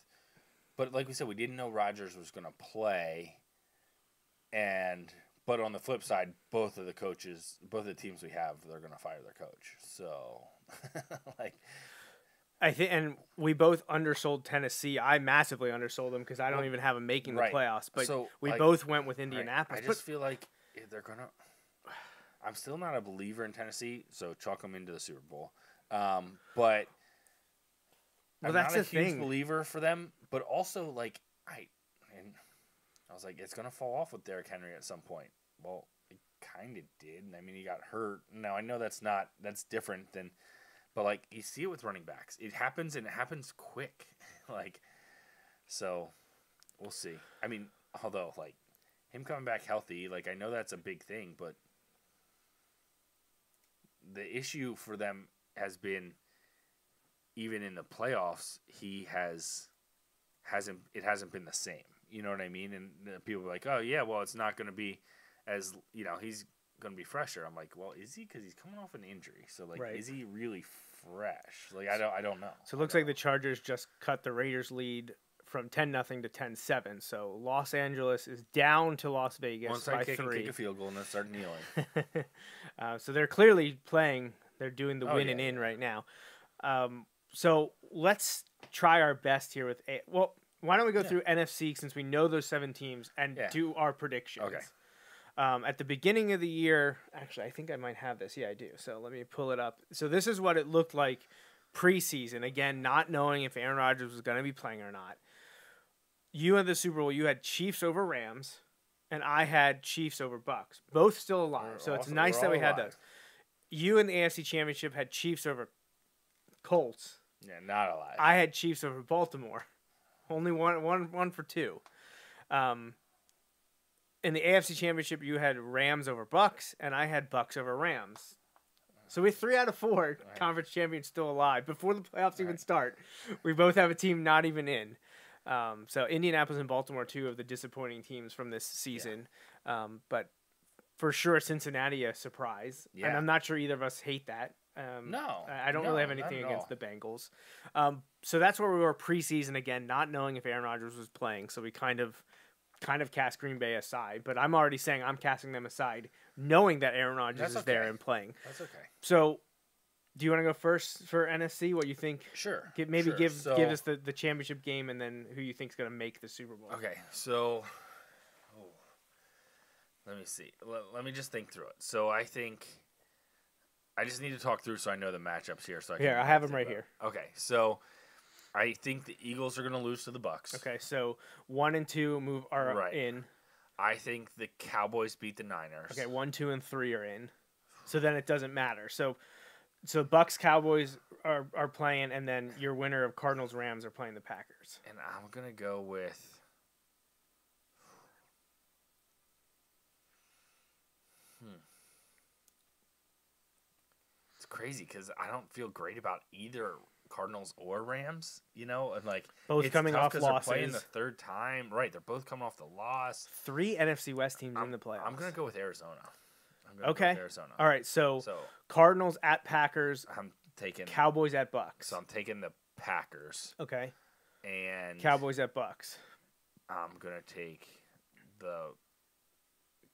But like we said, we didn't know Rodgers was going to play, but on the flip side, both of the teams we have, they're going to fire their coach. So, I think, and we both undersold Tennessee. I massively undersold them because I don't even have them making the playoffs. But we both went with Indianapolis. I just feel like they're gonna. I'm still not a believer in Tennessee, so chalk them into the Super Bowl. But I'm not a huge believer for them. But also, I was like, it's gonna fall off with Derrick Henry at some point. Well, it kind of did. I mean, he got hurt. Now I know that's different than. But, you see it with running backs. It happens, and it happens quick. So we'll see. I mean, although, him coming back healthy, I know that's a big thing, but the issue for them has been, even in the playoffs, it hasn't been the same. You know what I mean? And people are like, oh, yeah, well, it's not going to be as, he's going to be fresher. I'm like, well, is he? Because he's coming off an injury. So, is he really fresh? I don't know. So it looks like the Chargers just cut the Raiders' lead from 10-0 to 10-7. So Los Angeles is down to Las Vegas by 3. Kick a field goal and then start kneeling. So they're clearly playing. They're doing the win and in right now. So let's try our best here with why don't we go through NFC since we know those 7 teams and do our predictions. Okay. At the beginning of the year, actually, I think I might have this. Yeah, I do. So let me pull it up. So this is what it looked like preseason. Again, not knowing if Aaron Rodgers was going to be playing or not. You in the Super Bowl, you had Chiefs over Rams, and I had Chiefs over Bucks. Both still alive. So it's nice that we had those. You in the AFC Championship had Chiefs over Colts. Yeah, not alive. I had Chiefs over Baltimore. Only one for 2. In the AFC Championship, you had Rams over Bucks, and I had Bucks over Rams. So we have 3 out of 4 conference champions still alive before the playoffs even start. We both have a team not even in. So Indianapolis and Baltimore, 2 of the disappointing teams from this season. But for sure, Cincinnati a surprise. Yeah. And I'm not sure either of us hate that. No. I don't really have anything against the Bengals. So that's where we were preseason again, not knowing if Aaron Rodgers was playing. So we kind of cast Green Bay aside, but I'm already saying I'm casting them aside, knowing that Aaron Rodgers is there and playing. That's okay. So, do you want to go first for NFC? What you think? Sure. Give us the championship game and then who you think is going to make the Super Bowl. Okay, so let me see. Let me just think through it. So I think I just need to talk through so I know the matchups here. So I have them right here. Okay, so I think the Eagles are going to lose to the Bucks. Okay, so 1 and 2 are in. I think the Cowboys beat the Niners. Okay, 1, 2, and 3 are in. So then it doesn't matter. So Bucks Cowboys are playing, and then your winner of Cardinals Rams are playing the Packers. And I'm gonna go with. It's crazy because I don't feel great about either Cardinals or Rams, and both coming off losses. They're playing the 3rd time, right? They're both coming off the loss. 3 NFC West teams in the playoffs. I'm gonna go with Arizona. Okay. All right. So Cardinals at Packers. I'm taking Cowboys at Bucks. So I'm taking the Packers. Okay. And Cowboys at Bucks. I'm gonna take the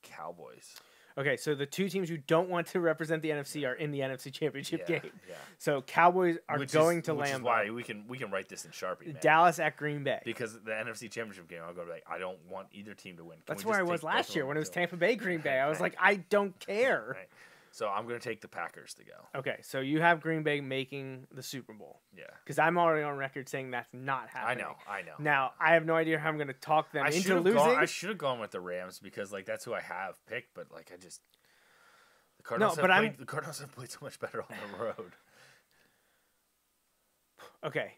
Cowboys. Okay, so the two teams you don't want to represent the NFC are in the NFC Championship game. Yeah. So Cowboys are going to which Lambeau. Is why we can write this in Sharpie, man. Dallas at Green Bay. Because the NFC Championship game, I'll go like, I don't want either team to win. That's where I was last year when it was Tampa Bay Green Bay. I was like, I don't care. Right. So I'm going to take the Packers to go. Okay, so you have Green Bay making the Super Bowl. Yeah. Because I'm already on record saying that's not happening. I know. Now, I have no idea how I'm going to talk them into losing. I should have gone with the Rams because like that's who I have picked, but like I just the Cardinals have played so much better on the road. Okay.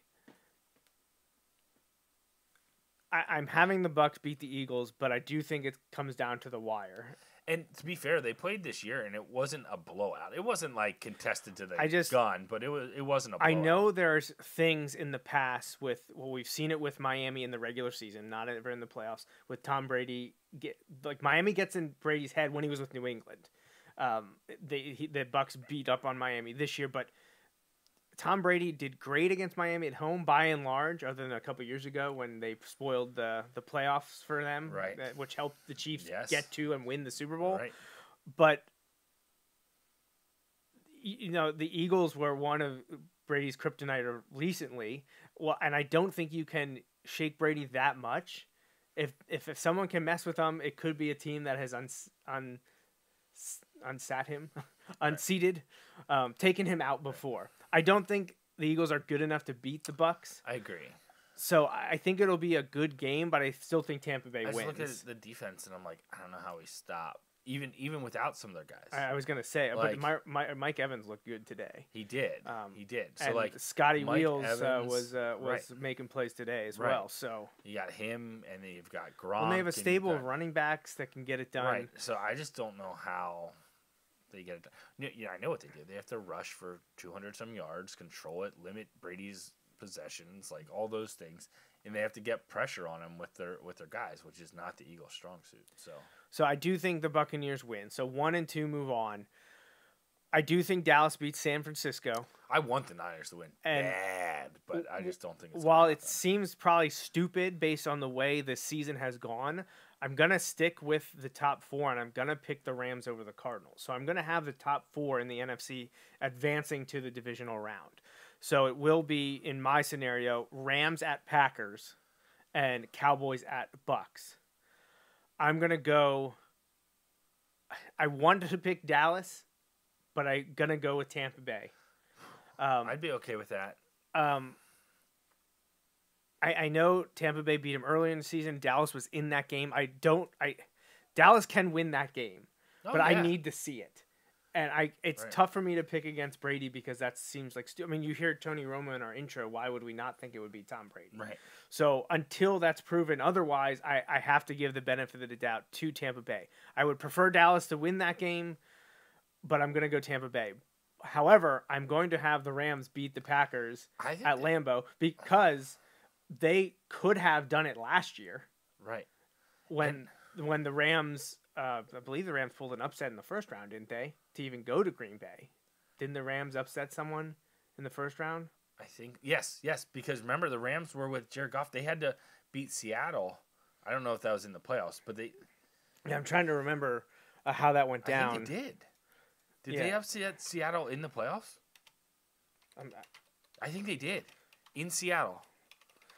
I'm having the Bucks beat the Eagles, but I do think it comes down to the wire. And to be fair, they played this year, and it wasn't a blowout. It wasn't like contested to the gun, but it wasn't a blowout. I know there's things in the past we've seen it with Miami in the regular season, not ever in the playoffs, with Tom Brady. Miami gets in Brady's head when he was with New England. The Bucks beat up on Miami this year, but Tom Brady did great against Miami at home by and large, other than a couple years ago when they spoiled the playoffs for them, right? Which helped the Chiefs get to and win the Super Bowl. Right. But the Eagles were one of Brady's kryptonite recently. Well, and I don't think you can shake Brady that much. If someone can mess with him, it could be a team that has unsat him, unseated, taken him out before. I don't think the Eagles are good enough to beat the Bucks. I agree. So I think it'll be a good game, but I still think Tampa Bay wins. I just look at the defense and I'm like, I don't know how we stop, even without some of their guys. I was gonna say, but Mike Evans looked good today. He did. He did. So and like Scotty Mike Wheels Evans, was making plays today as well. So you got him, and then you've got Gronk. And they have a stable of running backs that can get it done. Right. So I just don't know how they get it done. Yeah, I know what they do. They have to rush for 200-some yards, control it, limit Brady's possessions, like all those things, and they have to get pressure on him with their guys, which is not the Eagles' strong suit. So I do think the Buccaneers win. So 1 and 2 move on. I do think Dallas beats San Francisco. I want the Niners to win bad, but I just don't think it's while it seems probably stupid based on the way the season has gone, I'm going to stick with the top 4, and I'm going to pick the Rams over the Cardinals. So I'm going to have the top 4 in the NFC advancing to the divisional round. So it will be, in my scenario, Rams at Packers and Cowboys at Bucks. I'm going to go... I wanted to pick Dallas, but I'm going to go with Tampa Bay. I'd be okay with that. I know Tampa Bay beat him earlier in the season. Dallas was in that game. Dallas can win that game, but I need to see it. And it's tough for me to pick against Brady because that seems like I mean, you hear Tony Romo in our intro. Why would we not think it would be Tom Brady? Right. So until that's proven otherwise, I have to give the benefit of the doubt to Tampa Bay. I would prefer Dallas to win that game, but I'm going to go Tampa Bay. However, I'm going to have the Rams beat the Packers at Lambeau because they could have done it last year. Right. When the Rams, I believe the Rams pulled an upset in the first round, didn't they? To even go to Green Bay. Didn't the Rams upset someone in the first round? I think, yes, because remember the Rams were with Jared Goff. They had to beat Seattle. I don't know if that was in the playoffs, but they... Yeah, I'm trying to remember how that went down. I think they did. Did they upset Seattle in the playoffs? I think they did. In Seattle.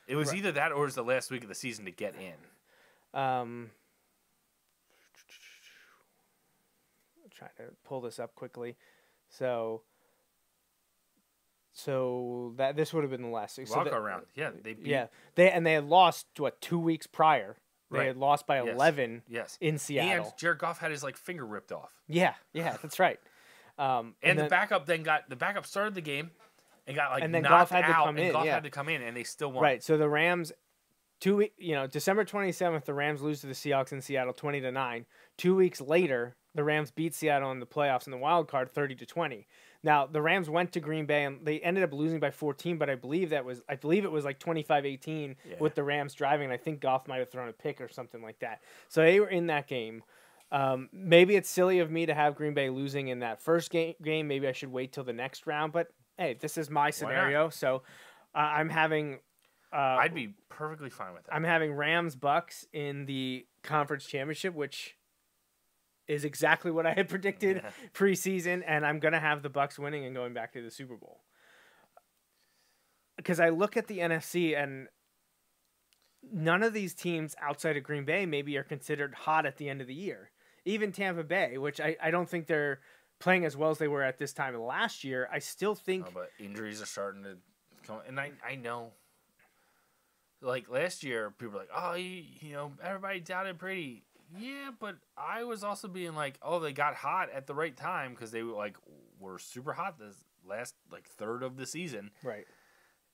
It was either that or it was the last week of the season to get in. I'm trying to pull this up quickly. So that this would have been the last week. Walk around. Yeah, they beat. Yeah. They had lost 2 weeks prior. They had lost by 11 in Seattle. And Jared Goff had his finger ripped off. Yeah, that's right. And the backup started the game and got and then knocked Goff had out, to come and in. Goff had to come in, and they still won. Right. So the Rams, December 27th, the Rams lose to the Seahawks in Seattle 20-9. 2 weeks later, the Rams beat Seattle in the playoffs in the wild card 30-20. Now the Rams went to Green Bay and they ended up losing by 14, but I believe it was like 25-18 with the Rams driving. And I think Goff might have thrown a pick or something like that. So they were in that game. Maybe it's silly of me to have Green Bay losing in that first game. Maybe I should wait till the next round, but hey, this is my scenario, so I'm having. I'd be perfectly fine with that. I'm having Rams Bucks in the conference championship, which is exactly what I had predicted preseason, and I'm gonna have the Bucks winning and going back to the Super Bowl. Because I look at the NFC and none of these teams outside of Green Bay maybe are considered hot at the end of the year. Even Tampa Bay, which I don't think they're playing as well as they were at this time last year. I still think... Oh, but injuries are starting to come. And I know. Like, last year, people were like, oh, you know, everybody doubted Brady. Yeah, but I was also being like, oh, they got hot at the right time because they were super hot this last, third of the season. Right.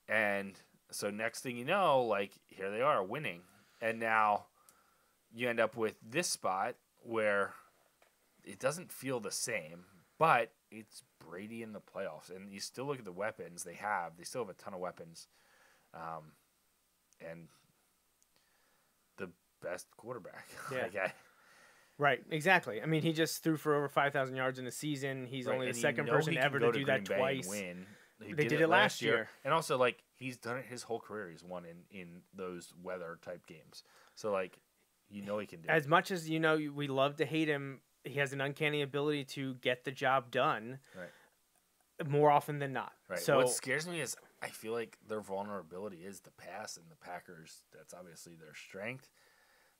And so next thing you know, here they are winning. And now you end up with this spot where it doesn't feel the same, but it's Brady in the playoffs. And you still look at the weapons they have. They still have a ton of weapons. And the best quarterback. Yeah. Right, exactly. I mean, he just threw for over 5,000 yards in a season. He's only the second person ever to do that twice. They did it last year. And also, he's done it his whole career. He's won in those weather-type games. So, he can do it. As much as, we love to hate him, he has an uncanny ability to get the job done more often than not. Right. So what scares me is I feel like their vulnerability is the pass, and the Packers, that's obviously their strength.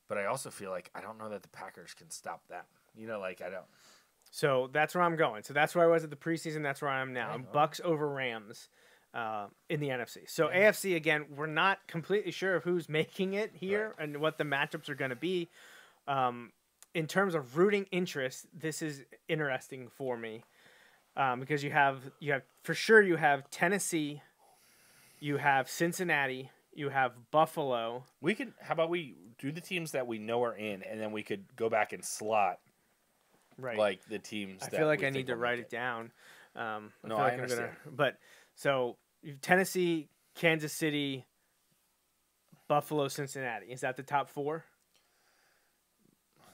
But I also feel like I don't know that the Packers can stop them. I don't. So that's where I'm going. So that's where I was at the preseason. That's where I am now. I'm Bucks over Rams in the NFC. So AFC, again, we're not completely sure of who's making it here and what the matchups are going to be. In terms of rooting interest, this is interesting for me because you have for sure you have Tennessee, you have Cincinnati, you have Buffalo. How about we do the teams that we know are in, and then we could go back and slot the teams. I feel like I need to write it down. I understand. But so Tennessee, Kansas City, Buffalo, Cincinnati. Is that the top four?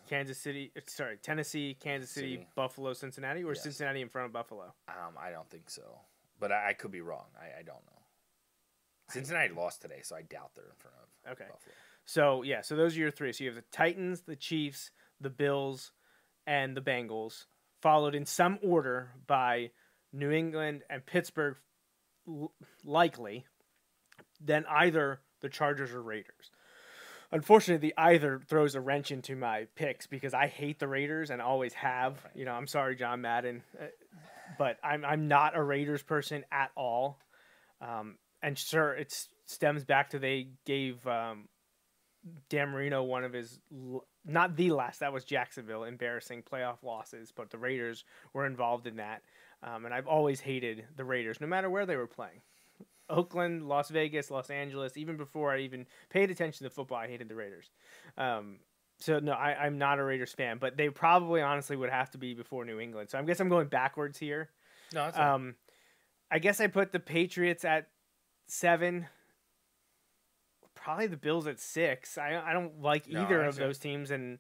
Tennessee, Kansas City, Buffalo, Cincinnati, or Cincinnati in front of Buffalo? I don't think so, but I could be wrong. I don't know. Cincinnati lost today, so I doubt they're in front of Buffalo. So those are your three. So you have the Titans, the Chiefs, the Bills, and the Bengals, followed in some order by New England and Pittsburgh, likely, then either the Chargers or Raiders. Unfortunately, the either throws a wrench into my picks because I hate the Raiders and always have. I'm sorry, John Madden, but I'm not a Raiders person at all. And sure, it stems back to they gave Dan Marino one of his, not the last, that was Jacksonville, embarrassing playoff losses, but the Raiders were involved in that. And I've always hated the Raiders, no matter where they were playing. Oakland, Las Vegas, Los Angeles, even before I even paid attention to football, I hated the Raiders. So, no, I'm not a Raiders fan, but they probably honestly would have to be before New England. So I guess I'm going backwards here. No, that's fine. I guess I put the Patriots at 7. Probably the Bills at 6. I don't like either of those teams, and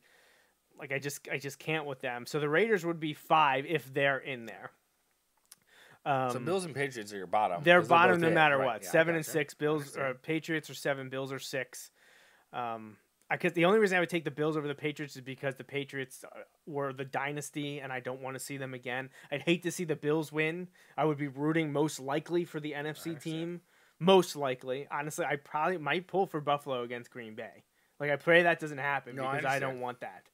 I just can't with them. So the Raiders would be 5 if they're in there. So Bills and Patriots are your bottom. They're bottom no matter what. 7 and 6. Bills or Patriots are 7. Bills are 6. Because the only reason I would take the Bills over the Patriots is because the Patriots were the dynasty, and I don't want to see them again. I'd hate to see the Bills win. I would be rooting most likely for the NFC team. Most likely. Honestly, I probably might pull for Buffalo against Green Bay. I pray that doesn't happen because I don't want that.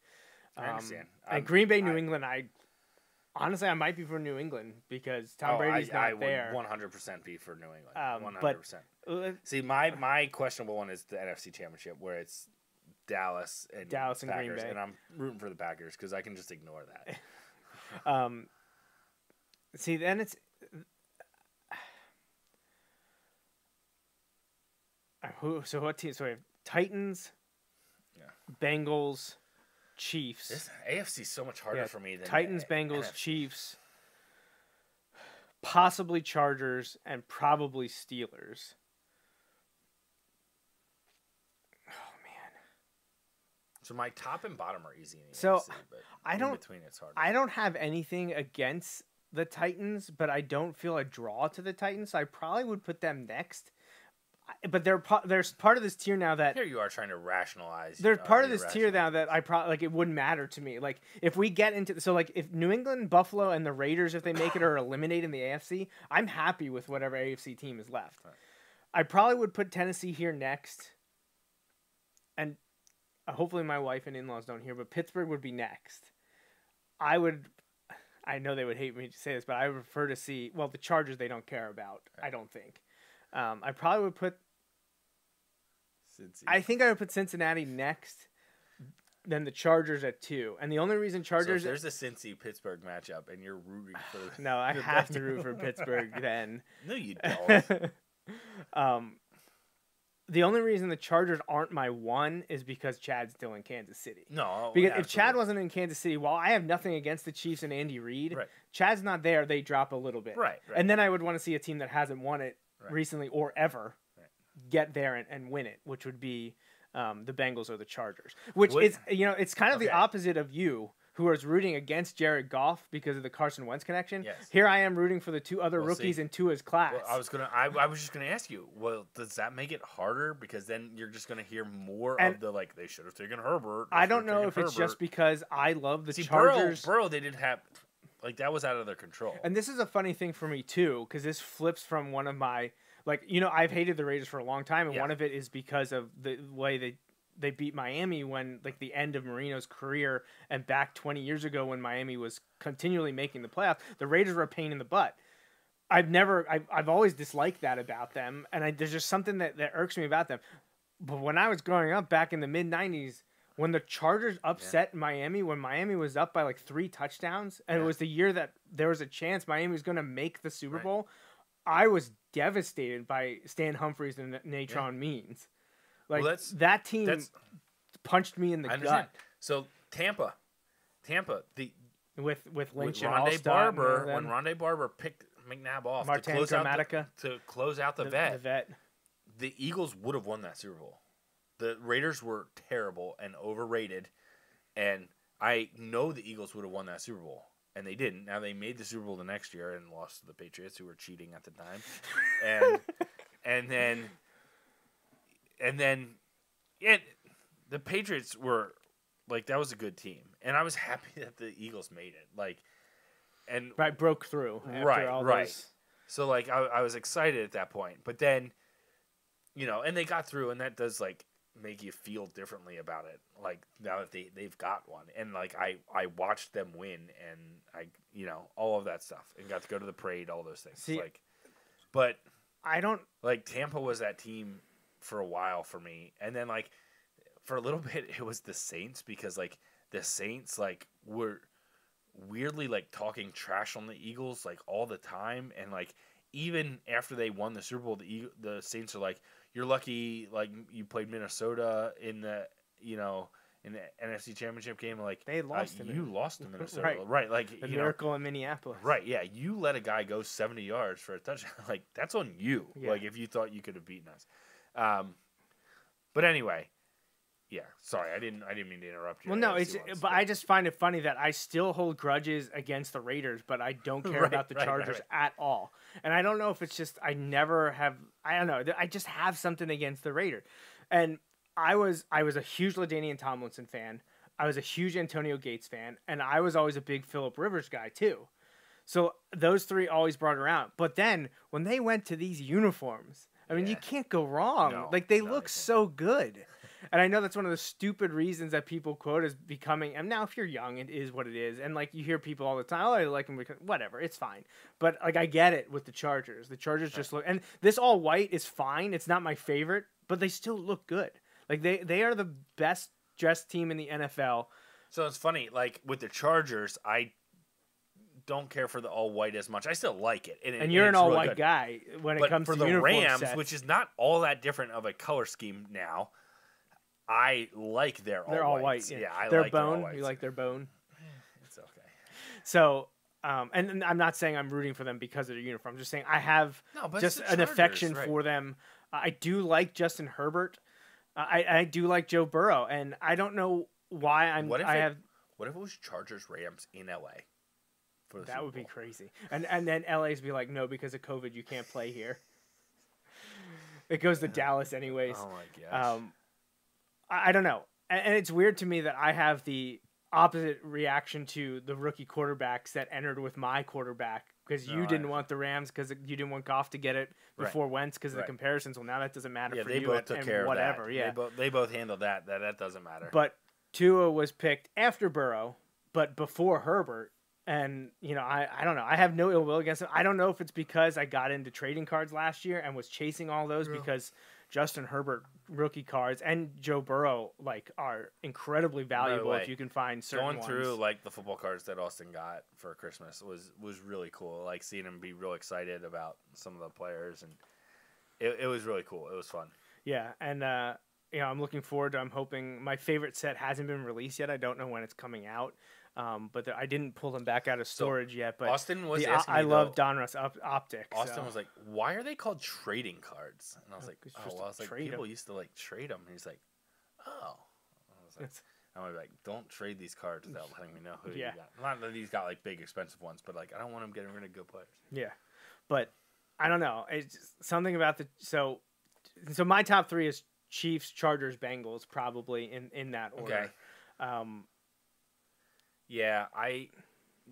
I understand. And Green Bay, New England, honestly, I might be for New England because Tom Brady's not there. I would 100% be for New England. 100%. See, my questionable one is the NFC Championship, where it's Dallas and Packers, Green Bay. And I'm rooting for the Packers because I can just ignore that. See, then it's... So what team? So we have Titans, Bengals, Chiefs. This AFC is so much harder for me than Titans, Bengals, Chiefs, possibly Chargers, and probably Steelers. Oh man! So my top and bottom are easy in the so AFC, but I don't. In between, it's hard. I don't have anything against the Titans, but I don't feel a draw to the Titans. So I probably would put them next. But there's part of this tier now that Here you are trying to rationalize. there's part of this tier now that I probably like. It wouldn't matter to me. Like if we get into if New England, Buffalo, and the Raiders, if they make it, are eliminated in the AFC, I'm happy with whatever AFC team is left. Right. I probably would put Tennessee here next, and hopefully my wife and in-laws don't hear, but Pittsburgh would be next. I know they would hate me to say this, but I would prefer to see the Chargers. They don't care about. I don't think. I probably would put. Cincy. I think I would put Cincinnati next, then the Chargers at 2. And the only reason Chargers. So if there's a Cincy Pittsburgh matchup, and you're rooting for. No, I have to root for Pittsburgh then. No, you don't. The only reason the Chargers aren't my 1 is because Chad's still in Kansas City. No, because absolutely. if Chad wasn't in Kansas City, while I have nothing against the Chiefs and Andy Reid, right. Chad's not there. They drop a little bit, right. And then I would want to see a team that hasn't won it right. recently or ever get there and win it, which would be the Bengals or the Chargers. Which is it's kind of the opposite of you, who is rooting against Jared Goff because of the Carson Wentz connection. Yes. Here I am rooting for the 2 other rookies in Tua's class. Well, I was just gonna ask you. Well, does that make it harder? Because then you're just gonna hear more of the they should have taken Herbert. I don't know if it's just because I love the Chargers. Burrow, they didn't have that was out of their control. And this is a funny thing for me too, because this flips from one of my I've hated the Raiders for a long time, and one of it is because of the way they beat Miami when the end of Marino's career, and back 20 years ago when Miami was continually making the playoffs, the Raiders were a pain in the butt. I've always disliked that about them, and there's just something that irks me about them. But when I was growing up back in the mid 90s, when the Chargers upset Miami, when Miami was up by 3 touchdowns, and it was the year that there was a chance Miami was going to make the Super Bowl, I was devastated by Stan Humphries and Natron Means. That team punched me in the gut. So Tampa, with Lynch and Rondé Barber, when Rondé Barber picked McNabb off Martin to close out the vet, the Eagles would have won that Super Bowl. The Raiders were terrible and overrated, and I know the Eagles would have won that Super Bowl. And they didn't. Now they made the Super Bowl the next year and lost to the Patriots, who were cheating at the time. And then the Patriots were that was a good team, and I was happy that the Eagles made it. Broke through. Those... So I was excited at that point, but then and they got through, and that does make you feel differently about it. Now that they've got one, and I watched them win, and I all of that stuff, and got to go to the parade, all those things. But I don't Tampa was that team for a while for me, and then for a little bit it was the Saints, because the Saints were weirdly talking trash on the Eagles all the time, and even after they won the Super Bowl, the Saints are you're lucky you played Minnesota in the in the NFC Championship game, they lost you lost to Minnesota, right? The miracle in Minneapolis, right? Yeah, you let a guy go 70 yards for a touchdown, that's on you. Yeah. If you thought you could have beaten us, but anyway, yeah. Sorry, I didn't mean to interrupt you. Well, no, but I just find it funny that I still hold grudges against the Raiders, but I don't care about the Chargers at all. And I don't know if it's just I never have. I don't know. I just have something against the Raiders, and I was a huge LaDainian Tomlinson fan. I was a huge Antonio Gates fan, and I was always a big Phillip Rivers guy too. So those 3 always brought around. But then when they went to these uniforms, I mean, you can't go wrong. No, they look so good. And I know that's one of the stupid reasons that people quote as becoming. And now, if you're young, it is what it is. And you hear people all the time, "Oh, I like them because whatever, it's fine." But I get it with the Chargers. The Chargers just look, and this all white is fine. It's not my favorite, but they still look good. They are the best dressed team in the NFL. So it's funny, with the Chargers, I don't care for the all white as much. I still like it, and you're an all white really guy when it comes to the uniform Rams, sets. which is not all that different of a color scheme now. I like their all. They're all whites. white. Yeah, I their like bone. Their all whites. You like their bone? It's okay. So, and I'm not saying I'm rooting for them because of their uniform. I'm just saying I have just an affection for them. I do like Justin Herbert. I do like Joe Burrow, and I don't know why What if it was Chargers Rams in LA? for the That Super would be Bowl. crazy. And then LA's be like, no, because of COVID, you can't play here. It goes to Dallas anyways. Oh my gosh. I don't know. And it's weird to me that I have the opposite reaction to the rookie quarterbacks that entered with my quarterback because you didn't want the Rams because you didn't want Goff to get it before Wentz because of the comparisons. Well, now that doesn't matter for they you both took care whatever. of that. Yeah, They both handled that. That doesn't matter. But Tua was picked after Burrow, but before Herbert. And, I don't know. I have no ill will against him. I don't know if it's because I got into trading cards last year and was chasing all those because Justin Herbert rookie cards and Joe Burrow are incredibly valuable if you can find certain Going ones. through the football cards that Austin got for Christmas was really cool. Like seeing him be real excited about some of the players, and it was really cool. It was fun. Yeah, and I'm looking forward to. I'm hoping my favorite set hasn't been released yet. I don't know when it's coming out. But I didn't pull them back out of storage yet. But Austin was asking me, I love Donruss Optics. Austin was like, "Why are they called trading cards?" And I was like, people used to trade them." And he's like, "Oh." I was like, I'm like, "Don't trade these cards without letting me know who you got." Not that he's got big expensive ones, but I don't want him getting rid of good players. Yeah, but I don't know. It's just something about so my top 3 is Chiefs, Chargers, Bengals, probably in that order. Okay. Yeah,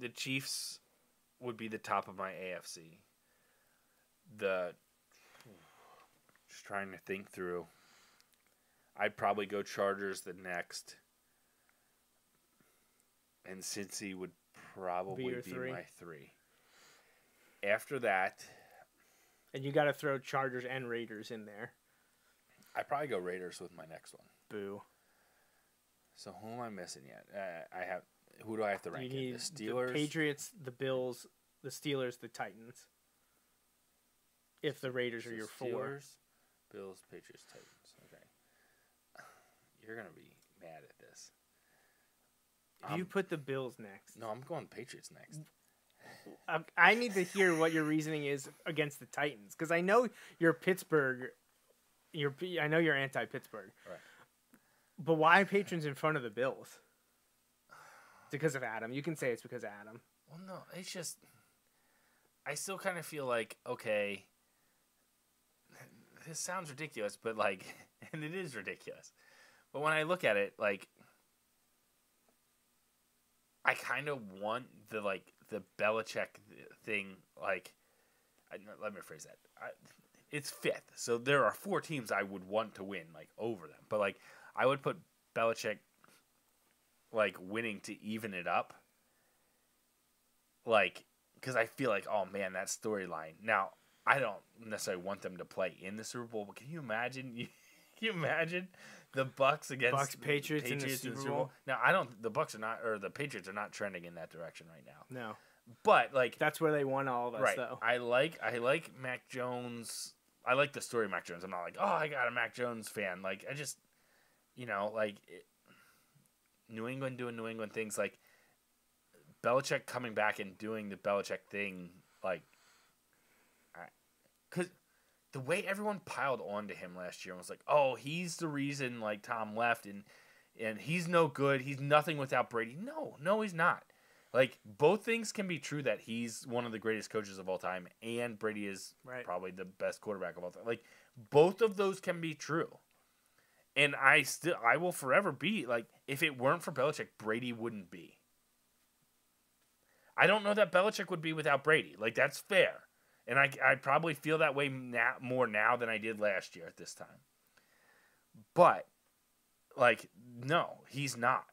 the Chiefs would be the top of my AFC. Just trying to think through. I'd probably go Chargers the next. And Cincy would probably be my 3. After that. And you got to throw Chargers and Raiders in there. I'd probably go Raiders with my next one. Boo. So who am I missing yet? Who do I have to rank? You need the Steelers, the Patriots, the Bills, the Steelers, the Titans. If the Raiders are your 4. Steelers, Bills, Patriots, Titans. Okay. You're gonna be mad at this. You put the Bills next. No, I'm going Patriots next. I need to hear what your reasoning is against the Titans because I know you're Pittsburgh. I know you're anti-Pittsburgh. Right. But why Patriots in front of the Bills? It's because of Adam. You can say it's because of Adam. Well, no, it's just I still kind of feel like, okay, this sounds ridiculous, but and it is ridiculous. But when I look at it, I kind of want the Belichick thing. Let me rephrase that. It's 5th, so there are 4 teams I would want to win over them. But I would put Belichick winning to even it up. Because I feel oh man, that storyline. Now I don't necessarily want them to play in the Super Bowl, but can you imagine? Can you imagine the Bucks against Patriots in the Super Bowl? Now I don't. The Bucks are not, or the Patriots are not trending in that direction right now. No, but that's where they won all of us, right. Though. I like Mac Jones. I like the story of Mac Jones. I'm not I got a Mac Jones fan. I just, New England doing New England things, Belichick coming back and doing the Belichick thing, because the way everyone piled onto him last year and was oh, he's the reason Tom left and he's no good. He's nothing without Brady. No, he's not. Both things can be true, that he's one of the greatest coaches of all time and Brady is probably the best quarterback of all time. Both of those can be true. And I will forever be, if it weren't for Belichick, Brady wouldn't be. I don't know that Belichick would be without Brady. That's fair. And I probably feel that way more now than I did last year at this time. But, no, he's not.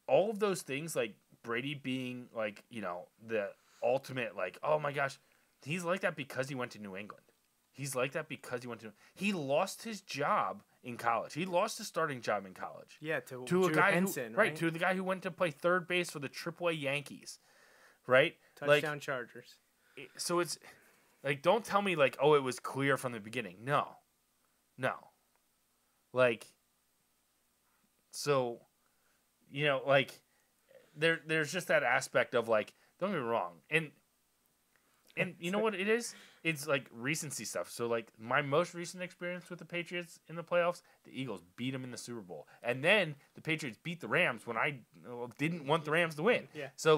All of those things, Brady being, the ultimate, oh my gosh, he's like that because he went to New England. He lost his job in college. He lost his starting job in college. Yeah, to a guy Henson, right? To the guy who went to play third base for the AAA Yankees, right? Touchdown Chargers. So it's don't tell me oh, it was clear from the beginning. No. So, there's just that aspect of don't get me wrong, and you know what it is? It's recency stuff. So my most recent experience with the Patriots in the playoffs, the Eagles beat them in the Super Bowl, and then the Patriots beat the Rams when I didn't want the Rams to win. Yeah. So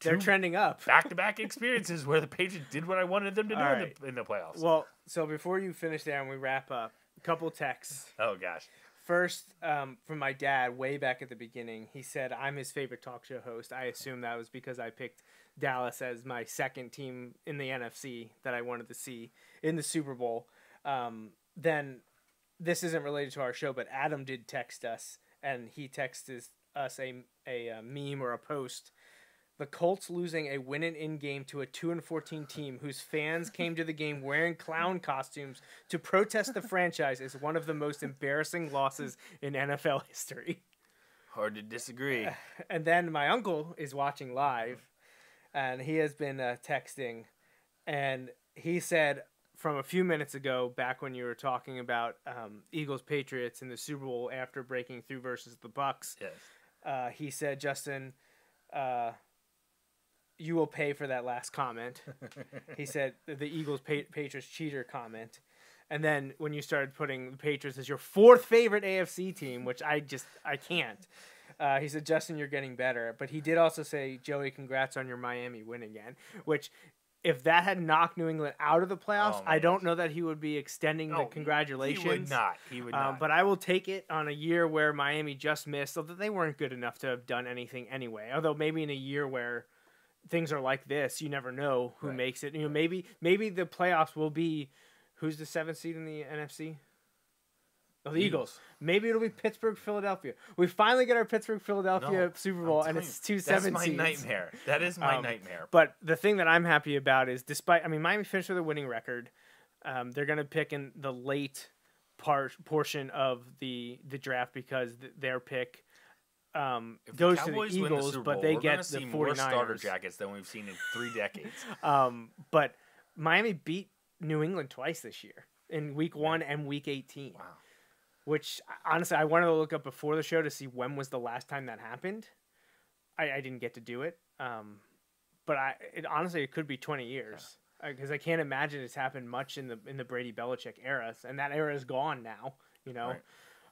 They're trending up. Back-to-back experiences where the Patriots did what I wanted them to do Right. in the playoffs. Well, so before you finish there and we wrap up, a couple texts. Oh, gosh. First, from my dad way back at the beginning, he said I'm his favorite talk show host. I assume that was because I picked Dallas as my second team in the NFC that I wanted to see in the Super Bowl. Then this isn't related to our show, but Adam did text us, and he texted us a meme or a post. The Colts losing a win-in game to a 2-14 team whose fans came to the game wearing clown costumes to protest the franchise is one of the most embarrassing losses in NFL history. Hard to disagree. And then my uncle is watching live, and he has been texting, and he said from a few minutes ago, back when you were talking about Eagles-Patriots in the Super Bowl after breaking through versus the Bucs, Yes. he said, Justin, you will pay for that last comment. He said the Eagles-Patriots cheater comment. And then when you started putting the Patriots as your fourth favorite AFC team, which I can't. He said, Justin, you're getting better. But he did also say, Joey, congrats on your Miami win again. Which, if that had knocked New England out of the playoffs, I don't know that he would be extending the congratulations. He would not. He would not. But I will take it on a year where Miami just missed, although they weren't good enough to have done anything anyway. Although maybe in a year where things are like this, you never know who makes it. You know, maybe the playoffs will be who's the 7th seed in the NFC? Oh, the Eagles. Maybe it'll be Pittsburgh, Philadelphia. We finally get our Pittsburgh, Philadelphia Super Bowl, and it's 2 7 seeds. That's my nightmare. That is my nightmare. But the thing that I'm happy about is, Miami finished with a winning record. They're going to pick in the late portion of the draft because their pick goes to the Eagles, but they get the 49ers. More starter jackets than we've seen in 3 decades. But Miami beat New England twice this year in Week 1 and Week 18. Wow. Which, honestly, I wanted to look up before the show to see when was the last time that happened. I didn't get to do it. But honestly, it could be 20 years. Because I can't imagine it's happened much in the Brady Belichick era. And that era is gone now, you know. Right.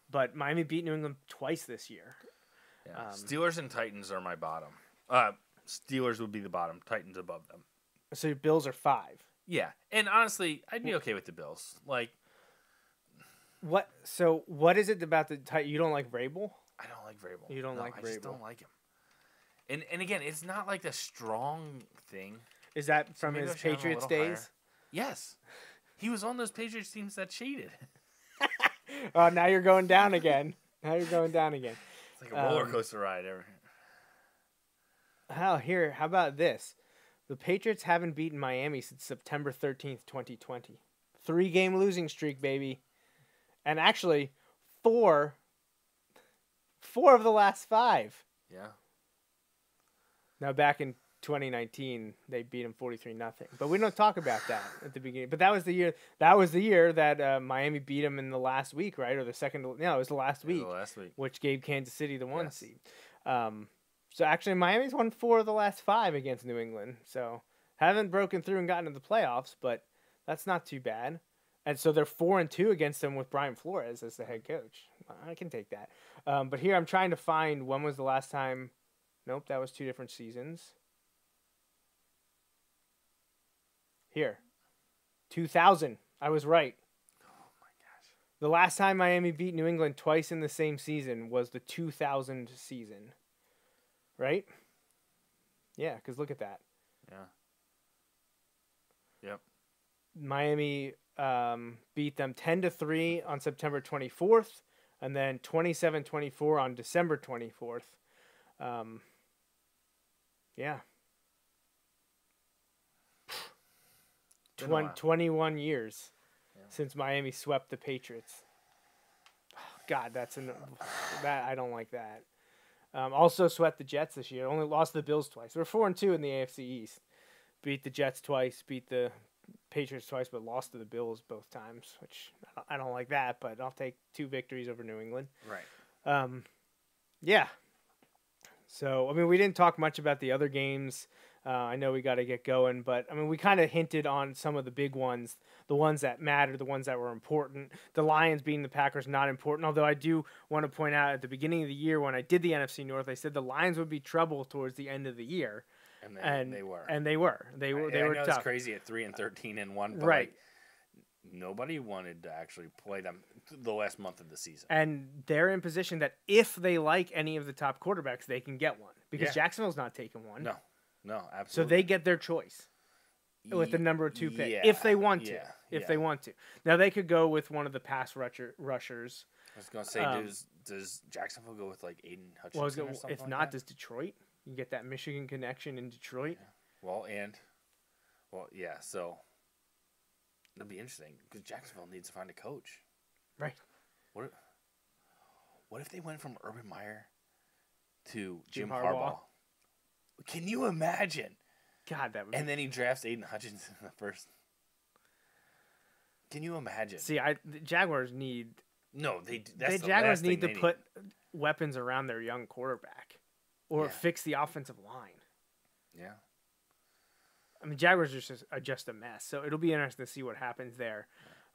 But Miami beat New England twice this year. Yeah. Steelers and Titans are my bottom. Steelers would be the bottom. Titans above them. So your Bills are 5. Yeah. And honestly, I'd be okay with the Bills. Like, what? So what is it about the Titans? You don't like Vrabel? I don't like Vrabel. You don't like Vrabel? I just don't like him. And again, it's not like the strong thing. Is that from his Patriots days? Higher. Yes. He was on those Patriots teams that cheated. Oh, now you're going down again. It's like a roller coaster ride. How about this? The Patriots haven't beaten Miami since September 13th, 2020. 3-game losing streak, baby. And actually, 4 of the last 5. Yeah. Now, back in 2019, they beat them 43-0. But we don't talk about that at the beginning. But that was the year. That Miami beat them in the last week, right? Or the second? No, it was the last week. Which gave Kansas City the 1 seed. So actually, Miami's won 4 of the last 5 against New England. So haven't broken through and gotten to the playoffs, but that's not too bad. And so they're 4-2 against them with Brian Flores as the head coach. I can take that. But here I'm trying to find when was the last time. Nope, that was 2 different seasons. Here, 2000. I was right. Oh my gosh. The last time Miami beat New England twice in the same season was the 2000 season. Right? Yeah, because look at that. Yeah. Yep. Miami beat them 10-3 on September 24th, and then 27-24 on December 24th. Yeah. 21 years since Miami swept the Patriots. Oh, God, that I don't like that. Also swept the Jets this year. Only lost the Bills twice. We're 4-2 in the AFC East. Beat the Jets twice. Beat the Patriots twice, but lost to the Bills both times, which I don't like that. But I'll take 2 victories over New England. Right. Yeah. So we didn't talk much about the other games. I know we got to get going, but we kind of hinted on some of the big ones, the ones that matter, the ones that were important. The Lions beating the Packers, not important. Although I do want to point out at the beginning of the year when I did the NFC North, I said the Lions would be trouble towards the end of the year. And they were. And they were. They were know tough. It's crazy at 3-13-1, but right. like, nobody wanted to actually play them the last month of the season. And they're in position that if they like any of the top quarterbacks, they can get one. Because Jacksonville's not taking one. No, absolutely. So they get their choice with the number 2 pick. If they want to. They want to. Now, they could go with one of the pass rushers. I was going to say, does Jacksonville go with, like, Aiden Hutchinson or something if like not, that? does Detroit? You get that Michigan connection in Detroit. Yeah. So it'll be interesting because Jacksonville needs to find a coach. Right. What if they went from Urban Meyer to Jim Jim Harbaugh? Harbaugh? Can you imagine? God, that would. And then he drafts Aiden Hutchinson in the first. Can you imagine? See, the Jaguars need. No, the Jaguars need to put weapons around their young quarterback, or fix the offensive line. Yeah. I mean, Jaguars are just a mess, so it'll be interesting to see what happens there.